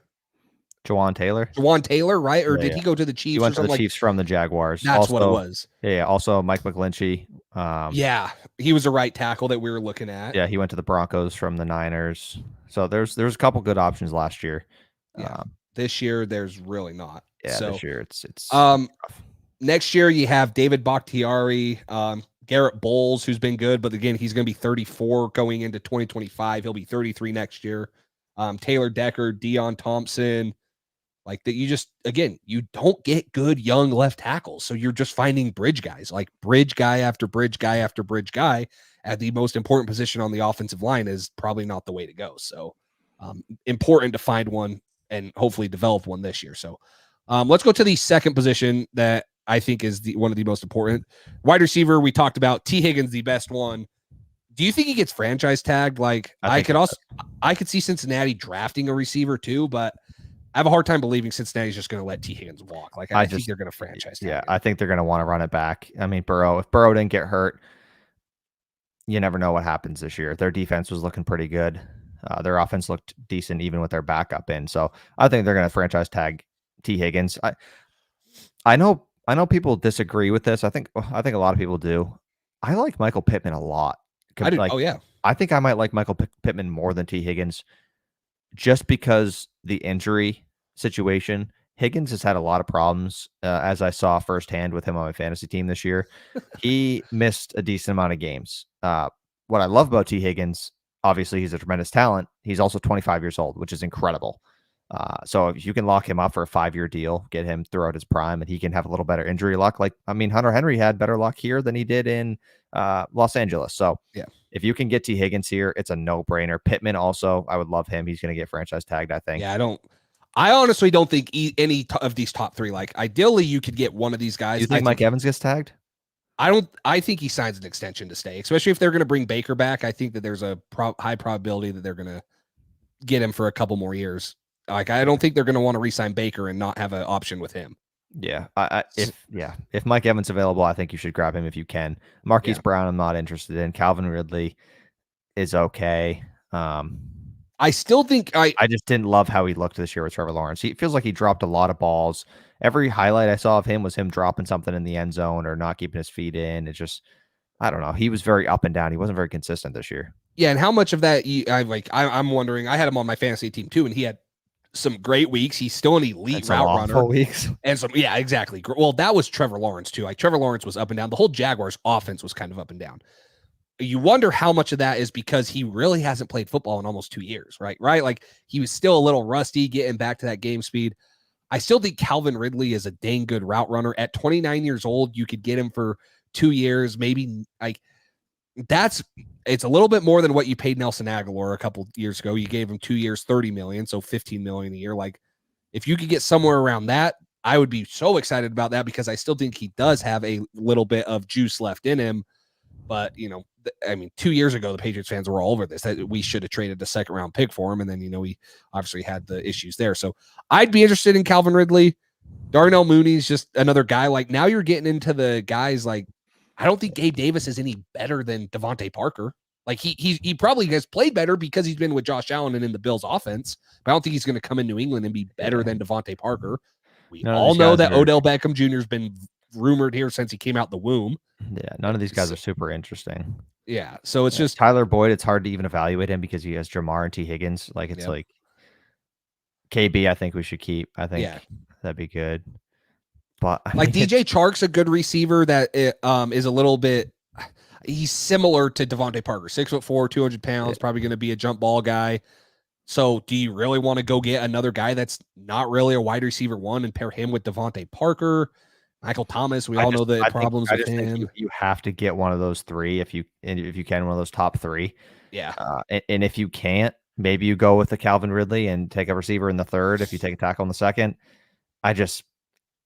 Jawan Taylor? Jawan Taylor, right? Or did he go to the Chiefs? He went to the Chiefs from the Jaguars. That's also, what it was. Yeah, also Mike McGlinchey. He was a right tackle that we were looking at. Yeah, he went to the Broncos from the Niners. So there's a couple good options last year. This year, there's really not. Yeah, so, this year it's next year you have David Bakhtiari, Garrett Bowles, who's been good, but again, he's going to be 34 going into 2025. He'll be 33 next year. Taylor Decker, Deion Thompson, like that. You don't get good young left tackles. So you're just finding bridge guys, like bridge guy after bridge guy after bridge guy at the most important position on the offensive line is probably not the way to go. So important to find one and hopefully develop one this year. So let's go to the second position that I think is one of the most important. Wide receiver, we talked about. T. Higgins, the best one. Do you think he gets franchise tagged? Like I could see Cincinnati drafting a receiver too, but I have a hard time believing Cincinnati's just going to let T. Higgins walk. Like I think they're going to franchise tag him. I think they're going to want to run it back. I mean, if Burrow didn't get hurt, you never know what happens this year. Their defense was looking pretty good. Their offense looked decent even with their backup in. So I think they're going to franchise tag T. Higgins. I know people disagree with this. I think a lot of people do. I like Michael Pittman a lot. I do. I think I might like Michael Pittman more than T. Higgins, just because the injury situation Higgins has had a lot of problems, as I saw firsthand with him on my fantasy team this year. He missed a decent amount of games. What I love about T. Higgins, obviously, he's a tremendous talent. He's also 25 years old, which is incredible. So if you can lock him up for a 5-year deal, get him throughout his prime, and he can have a little better injury luck. Hunter Henry had better luck here than he did in Los Angeles. So Yeah. if you can get T. Higgins here, it's a no-brainer. Pittman also, I would love him. He's going to get franchise tagged, I think. Yeah, I honestly don't think any of these top three. Like, ideally, you could get one of these guys. You think Mike Evans gets tagged? I think he signs an extension to stay, especially if they're going to bring Baker back. I think that there's a high probability that they're going to get him for a couple more years. Like, I don't think they're going to want to re-sign Baker and not have an option with him. Yeah, if Mike Evans available, I think you should grab him if you can. Marquise Brown, I'm not interested in. Calvin Ridley is okay. I still think I just didn't love how he looked this year with Trevor Lawrence. He feels like he dropped a lot of balls. Every highlight I saw of him was him dropping something in the end zone or not keeping his feet in. It's just, I don't know. He was very up and down. He wasn't very consistent this year. Yeah, and how much of that I'm wondering. I had him on my fantasy team too, and he had some great weeks. He's still an elite route runner. Weeks. And some, yeah, exactly. Well, that was Trevor Lawrence too. Like, Trevor Lawrence was up and down. The whole Jaguars offense was kind of up and down. You wonder how much of that is because he really hasn't played football in almost 2 years, right? Like, he was still a little rusty getting back to that game speed. I still think Calvin Ridley is a dang good route runner. At 29 years old, you could get him for 2 years, maybe. Like, it's a little bit more than what you paid Nelson Aguilar a couple years ago. You gave him 2 years, $30 million, so $15 million a year. Like, if you could get somewhere around that, I would be so excited about that because I still think he does have a little bit of juice left in him. But, 2 years ago, the Patriots fans were all over this, that we should have traded a second round pick for him. And then, we obviously had the issues there. So I'd be interested in Calvin Ridley. Darnell Mooney's just another guy. Like, now you're getting into the guys like, I don't think Gabe Davis is any better than Devontae Parker. Like, he probably has played better because he's been with Josh Allen and in the Bills offense. But I don't think he's going to come in New England and be better than Devontae Parker. We all know that Odell Beckham Jr. has been rumored here since he came out the womb. Yeah, none of these guys are super interesting. Yeah, so it's just Tyler Boyd. It's hard to even evaluate him because he has Jamar and T. Higgins. Like, it's like KB. I think we should keep. I think that'd be good. But DJ Chark's a good receiver that is a little bit. He's similar to Devontae Parker, 6'4", 200 pounds, probably going to be a jump ball guy. So, do you really want to go get another guy that's not really a wide receiver one and pair him with Devontae Parker? Michael Thomas, we all know the problems with him. You have to get one of those three if you can, one of those top three. Yeah. And if you can't, maybe you go with the Calvin Ridley and take a receiver in the third. If you take a tackle in the second,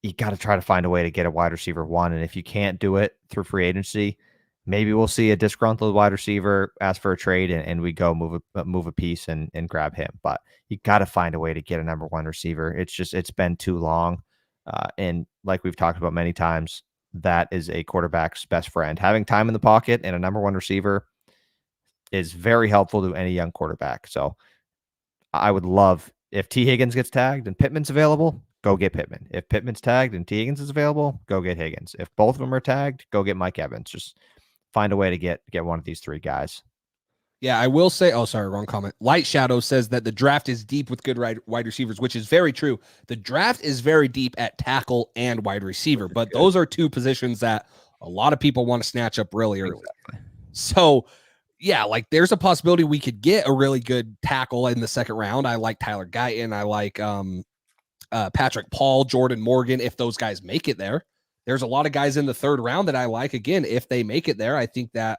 you got to try to find a way to get a wide receiver one. And if you can't do it through free agency, maybe we'll see a disgruntled wide receiver ask for a trade and we go move a piece and grab him. But you got to find a way to get a number one receiver. It's been too long. And like we've talked about many times, that is a quarterback's best friend. Having time in the pocket and a number one receiver is very helpful to any young quarterback. So I would love if T. Higgins gets tagged and Pittman's available, go get Pittman. If Pittman's tagged and T. Higgins is available, go get Higgins. If both of them are tagged, go get Mike Evans. Just find a way to get one of these three guys. Yeah, I will say, wrong comment. Light Shadow says that the draft is deep with good wide receivers, which is very true. The draft is very deep at tackle and wide receiver, but those are two positions that a lot of people want to snatch up really early. Exactly. So, yeah, like, there's a possibility we could get a really good tackle in the second round. I like Tyler Guyton. I like Patrick Paul, Jordan Morgan, if those guys make it there. There's a lot of guys in the third round that I like. Again, if they make it there, I think that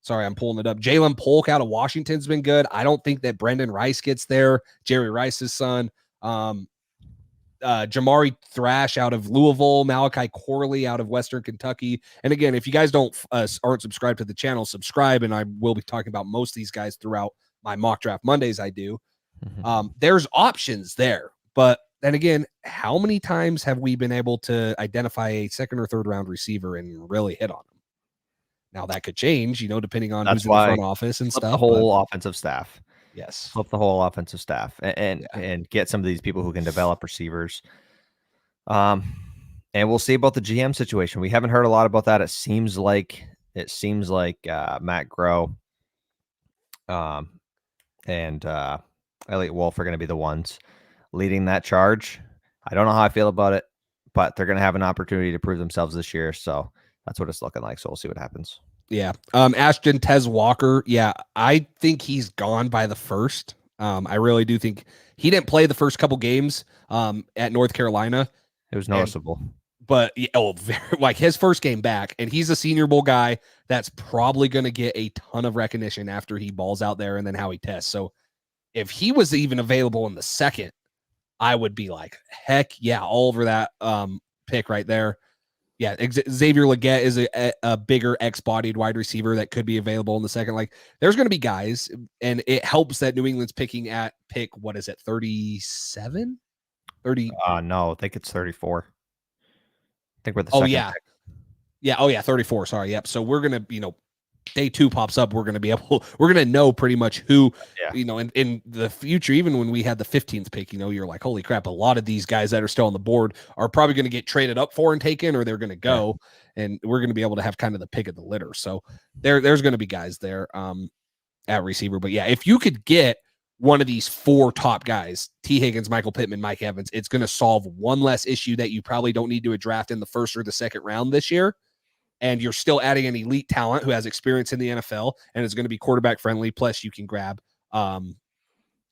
sorry, I'm pulling it up. Jalen Polk out of Washington's been good. I don't think that Brendan Rice gets there. Jerry Rice's son. Jamari Thrash out of Louisville. Malachi Corley out of Western Kentucky. And again, if you guys aren't subscribed to the channel, subscribe. And I will be talking about most of these guys throughout my mock draft Mondays I do. Mm-hmm. There's options there. But then again, how many times have we been able to identify a second or third round receiver and really hit on them? Now that could change, depending on who's in the front office and stuff. The whole offensive staff. Yes. Flip the whole offensive staff and get some of these people who can develop receivers. And we'll see about the GM situation. We haven't heard a lot about that. It seems like Matt Groh and Elliot Wolf are going to be the ones leading that charge. I don't know how I feel about it, but they're going to have an opportunity to prove themselves this year. So that's what it's looking like. So we'll see what happens. Yeah. Ashton Tez Walker. Yeah. I think he's gone by the first. I really do think he didn't play the first couple games at North Carolina. It was noticeable. But like his first game back, and he's a Senior Bowl guy that's probably going to get a ton of recognition after he balls out there and then how he tests. So if he was even available in the second, I would be like, heck yeah, all over that pick right there. Yeah, Xavier Legette is a bigger X-bodied wide receiver that could be available in the second. Like, there's going to be guys, and it helps that New England's picking at pick, what is it, 37? 30? No, I think it's 34. I think we're the second pick. Yeah. Oh, yeah. 34. Sorry. Yep. So we're going to, day 2 pops up. We're going to know pretty much who, in the future, even when we had the 15th pick, you're like, holy crap, a lot of these guys that are still on the board are probably going to get traded up for and taken, or they're going to go, and we're going to be able to have kind of the pick of the litter. So there's going to be guys there at receiver. But yeah, if you could get one of these 4 top guys, T. Higgins, Michael Pittman, Mike Evans, it's going to solve one less issue that you probably don't need to draft in the first or the second round this year. And you're still adding an elite talent who has experience in the NFL and is going to be quarterback friendly. Plus, you can grab an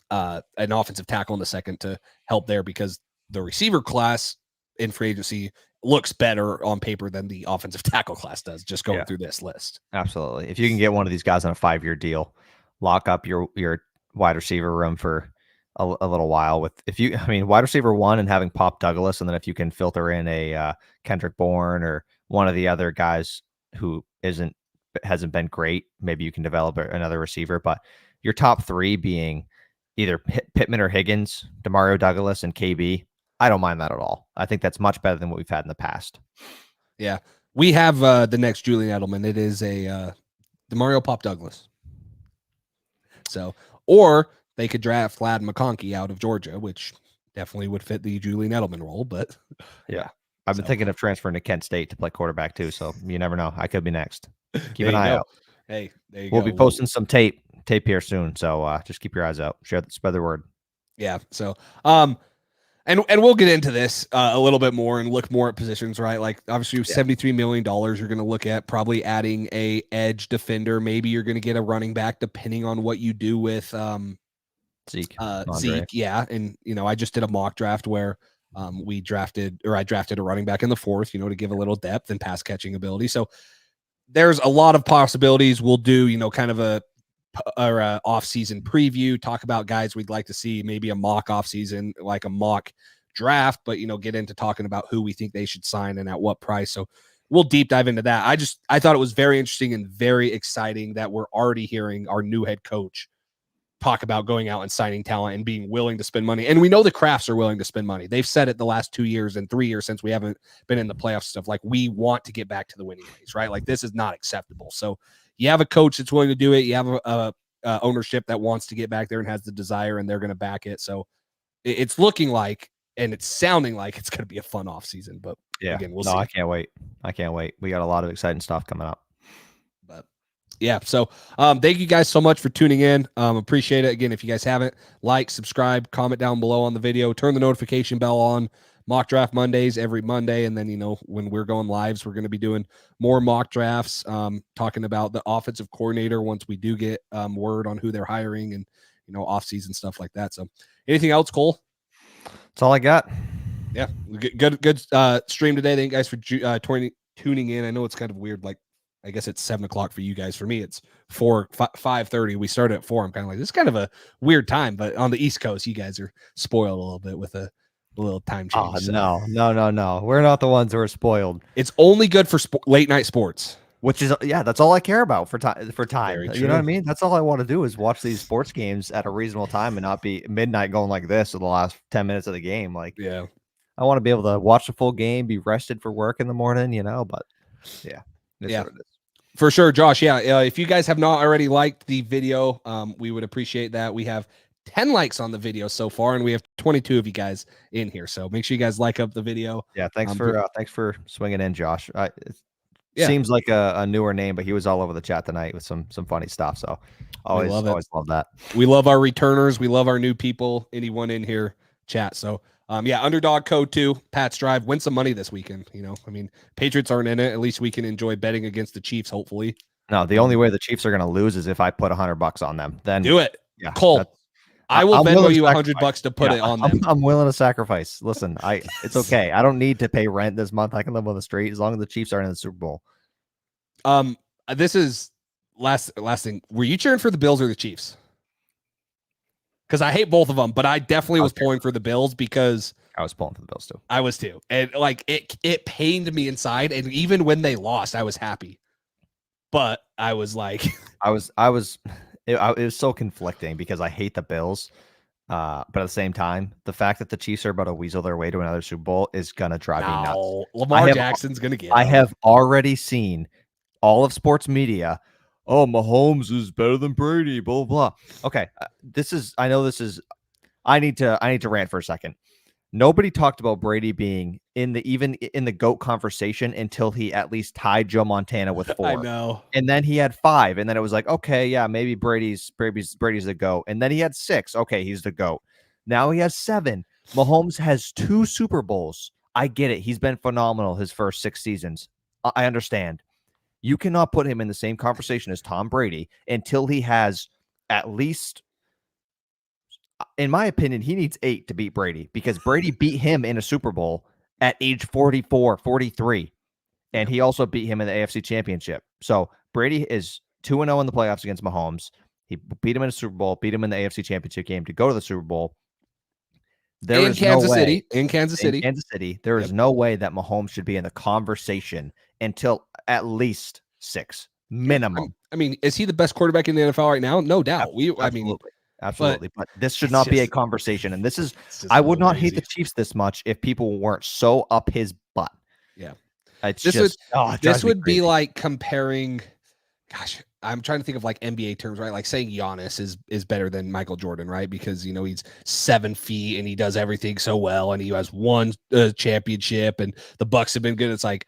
offensive tackle in the second to help there, because the receiver class in free agency looks better on paper than the offensive tackle class does, just going through this list. Absolutely. If you can get one of these guys on a 5-year deal, lock up your wide receiver room for a little while wide receiver 1 and having Pop Douglas. And then if you can filter in a Kendrick Bourne or one of the other guys who hasn't been great, maybe you can develop another receiver. But your top 3 being either Pittman or Higgins, DeMario Douglas, and KB, I don't mind that at all. I think that's much better than what we've had in the past. Yeah. We have the next Julian Edelman. It is a DeMario Pop Douglas. So, or they could draft Vlad McConkey out of Georgia, which definitely would fit the Julian Edelman role. But yeah. I've been thinking of transferring to Kent State to play quarterback too, so you never know. I could be next. Keep an eye out. Hey, there you go. We'll be posting some tape here soon, so just keep your eyes out. Spread the word. Yeah. So, and we'll get into this a little bit more and look more at positions, right? Like, obviously, $73 million, you're going to look at probably adding a edge defender. Maybe you're going to get a running back, depending on what you do with Zeke. Yeah, and I just did a mock draft where I drafted a running back in the 4th, to give a little depth and pass catching ability. So there's a lot of possibilities. We'll do, kind of a off-season preview, talk about guys we'd like to see, maybe a mock off-season, like a mock draft, but, get into talking about who we think they should sign and at what price. So we'll deep dive into that. I thought it was very interesting and very exciting that we're already hearing our new head coach talk about going out and signing talent and being willing to spend money. And we know the Crafts are willing to spend money. They've said it the last 2 years and 3 years since we haven't been in the playoff stuff. Like, we want to get back to the winning ways, right? Like, this is not acceptable. So you have a coach that's willing to do it. You have a ownership that wants to get back there and has the desire, and they're going to back it. So it's looking like, and it's sounding like it's going to be a fun off season, but again, we'll see. I can't wait. We got a lot of exciting stuff coming up. Yeah. So thank you guys so much for tuning in. Appreciate it. Again, if you guys haven't, like, subscribe, comment down below on the video, turn the notification bell on. Mock draft Mondays every Monday. And then, when we're going lives, we're going to be doing more mock drafts, talking about the offensive coordinator once we do get word on who they're hiring and, off-season stuff like that. So anything else, Cole? That's all I got. Yeah. Good stream today. Thank you guys for tuning in. I know it's kind of weird. Like, I guess it's 7 o'clock for you guys. For me, it's 5:30. We started at 4. I'm kind of like, this is kind of a weird time, but on the East Coast, you guys are spoiled a little bit with a little time change. Oh, so. No. We're not the ones who are spoiled. It's only good for late night sports, which is, that's all I care about for time. You know what I mean? That's all I want to do is watch these sports games at a reasonable time and not be midnight going like this for the last 10 minutes of the game. Like, I want to be able to watch the full game, be rested for work in the morning, but what it is. For sure, Josh. If you guys have not already liked the video, we would appreciate that. We have 10 likes on the video so far, and we have 22 of you guys in here. So make sure you guys like up the video. Yeah, thanks for swinging in, Josh. It seems like a newer name, but he was all over the chat tonight with some funny stuff. So always love that. We love our returners. We love our new people. Anyone in here, chat. So Yeah, underdog code 2, Pats Drive. Win some money this weekend. Patriots aren't in it. At least we can enjoy betting against the Chiefs, hopefully. No, the only way the Chiefs are going to lose is if I put $100 on them. Then do it. Yeah, Cole, I will I'm Venmo you willing to $100 to put it on them. I'm willing to sacrifice. Listen, it's okay. I don't need to pay rent this month. I can live on the street as long as the Chiefs aren't in the Super Bowl. This is last thing. Were you cheering for the Bills or the Chiefs? Because I hate both of them, but I definitely was pulling for the Bills because I was pulling for the Bills too. I was too, and like it pained me inside. And even when they lost, I was happy. But I was like, it was so conflicting because I hate the Bills. But at the same time, the fact that the Chiefs are about to weasel their way to another Super Bowl is going to drive me nuts. Lamar Jackson's going to get I have already seen all of sports media. Oh, Mahomes is better than Brady, blah, blah. Okay. I need to rant for a second. Nobody talked about Brady being even in the GOAT conversation until he at least tied Joe Montana with 4. I know. And then he had 5. And then it was like, okay, yeah, maybe Brady's the GOAT. And then he had 6. Okay, he's the GOAT. Now he has 7. Mahomes has 2 Super Bowls. I get it. He's been phenomenal his first 6 seasons. I understand. You cannot put him in the same conversation as Tom Brady until he has at least, in my opinion, he needs 8 to beat Brady because Brady beat him in a Super Bowl at age 44, 43. And he also beat him in the AFC Championship. So Brady is 2-0 in the playoffs against Mahomes. He beat him in a Super Bowl, beat him in the AFC Championship game to go to the Super Bowl. In Kansas City. There is no way that Mahomes should be in the conversation until at least 6 minimum. I mean, is he the best quarterback in the NFL right now? No doubt. Absolutely. But this should not be a conversation. And this is, I would not hate the Chiefs this much if people weren't so up his butt. Yeah. This would be like comparing, gosh, I'm trying to think of like NBA terms, right? Like saying Giannis is better than Michael Jordan, right? Because, he's 7 feet and he does everything so well. And he has won a championship and the Bucks have been good. It's like,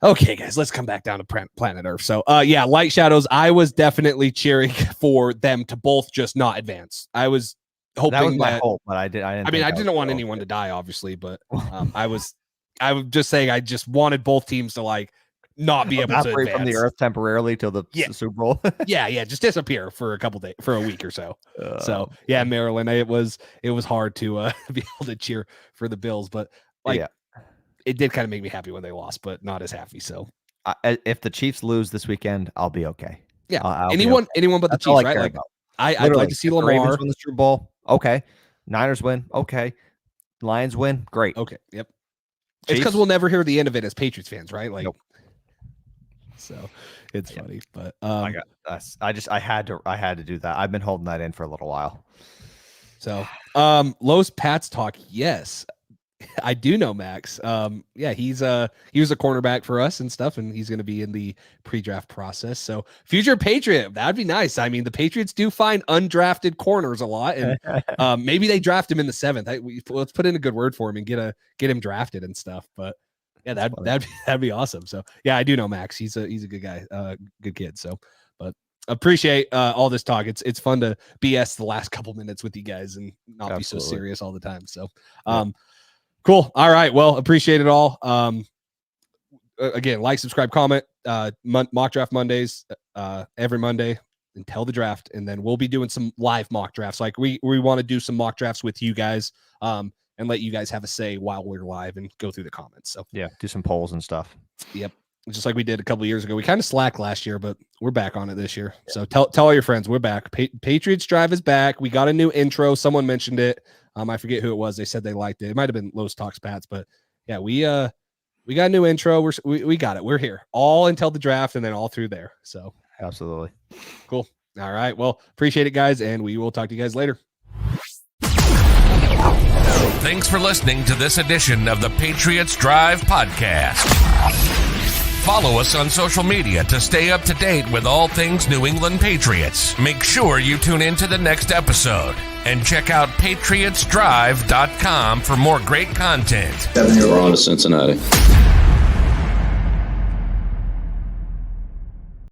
okay, guys, let's come back down to planet Earth. So, yeah, Light Shadows, I was definitely cheering for them to both just not advance. I was hoping that was my hope, but I didn't want anyone to die, obviously, but I was just saying I just wanted both teams to like not be able to advance from the Earth temporarily till the Super Bowl. yeah, just disappear for a couple days, for a week or so. So, yeah, Maryland, it was hard to be able to cheer for the Bills, but it did kind of make me happy when they lost, but not as happy. So if the Chiefs lose this weekend, I'll be okay. Yeah. Anyone but the Chiefs, right? Like I'd like to see Lamar. Ravens win the Super Bowl. Okay. Niners win. Okay. Lions win. Great. Okay. Yep. Chiefs? It's because we'll never hear the end of it as Patriots fans, right? Like, nope. So it's funny, but I had to do that. I've been holding that in for a little while. So Los Pats talk. Yes. I do know Max. Yeah, he was a cornerback for us and stuff, and he's going to be in the pre-draft process. So future Patriot, that'd be nice. I mean, the Patriots do find undrafted corners a lot, and maybe they draft him in the 7th. Let's put in a good word for him and get him drafted and stuff. But yeah, that'd be awesome. So yeah, I do know Max. He's a good guy, good kid. So, but appreciate all this talk. It's fun to BS the last couple minutes with you guys and not be so serious all the time. So, cool. All right. Well, appreciate it all. Again, like, subscribe, comment. Mock draft Mondays, every Monday until the draft, and then we'll be doing some live mock drafts. Like we want to do some mock drafts with you guys, and let you guys have a say while we're live and go through the comments. So yeah, do some polls and stuff. Yep. Just like we did a couple of years ago. We kind of slacked last year, but we're back on it this year. Yeah. So tell all your friends we're back. Patriots Drive is back. We got a new intro. Someone mentioned it. I forget who it was. They said they liked it. It might have been Los Talks Pats, but yeah, we got a new intro. We got it. We're here all until the draft and then all through there. So absolutely cool. All right. Well, appreciate it, guys, and we will talk to you guys later. Thanks for listening to this edition of the Patriots Drive podcast. Follow us on social media to stay up to date with all things New England Patriots. Make sure you tune in to the next episode and check out patriotsdrive.com for more great content. 7-year on to Cincinnati.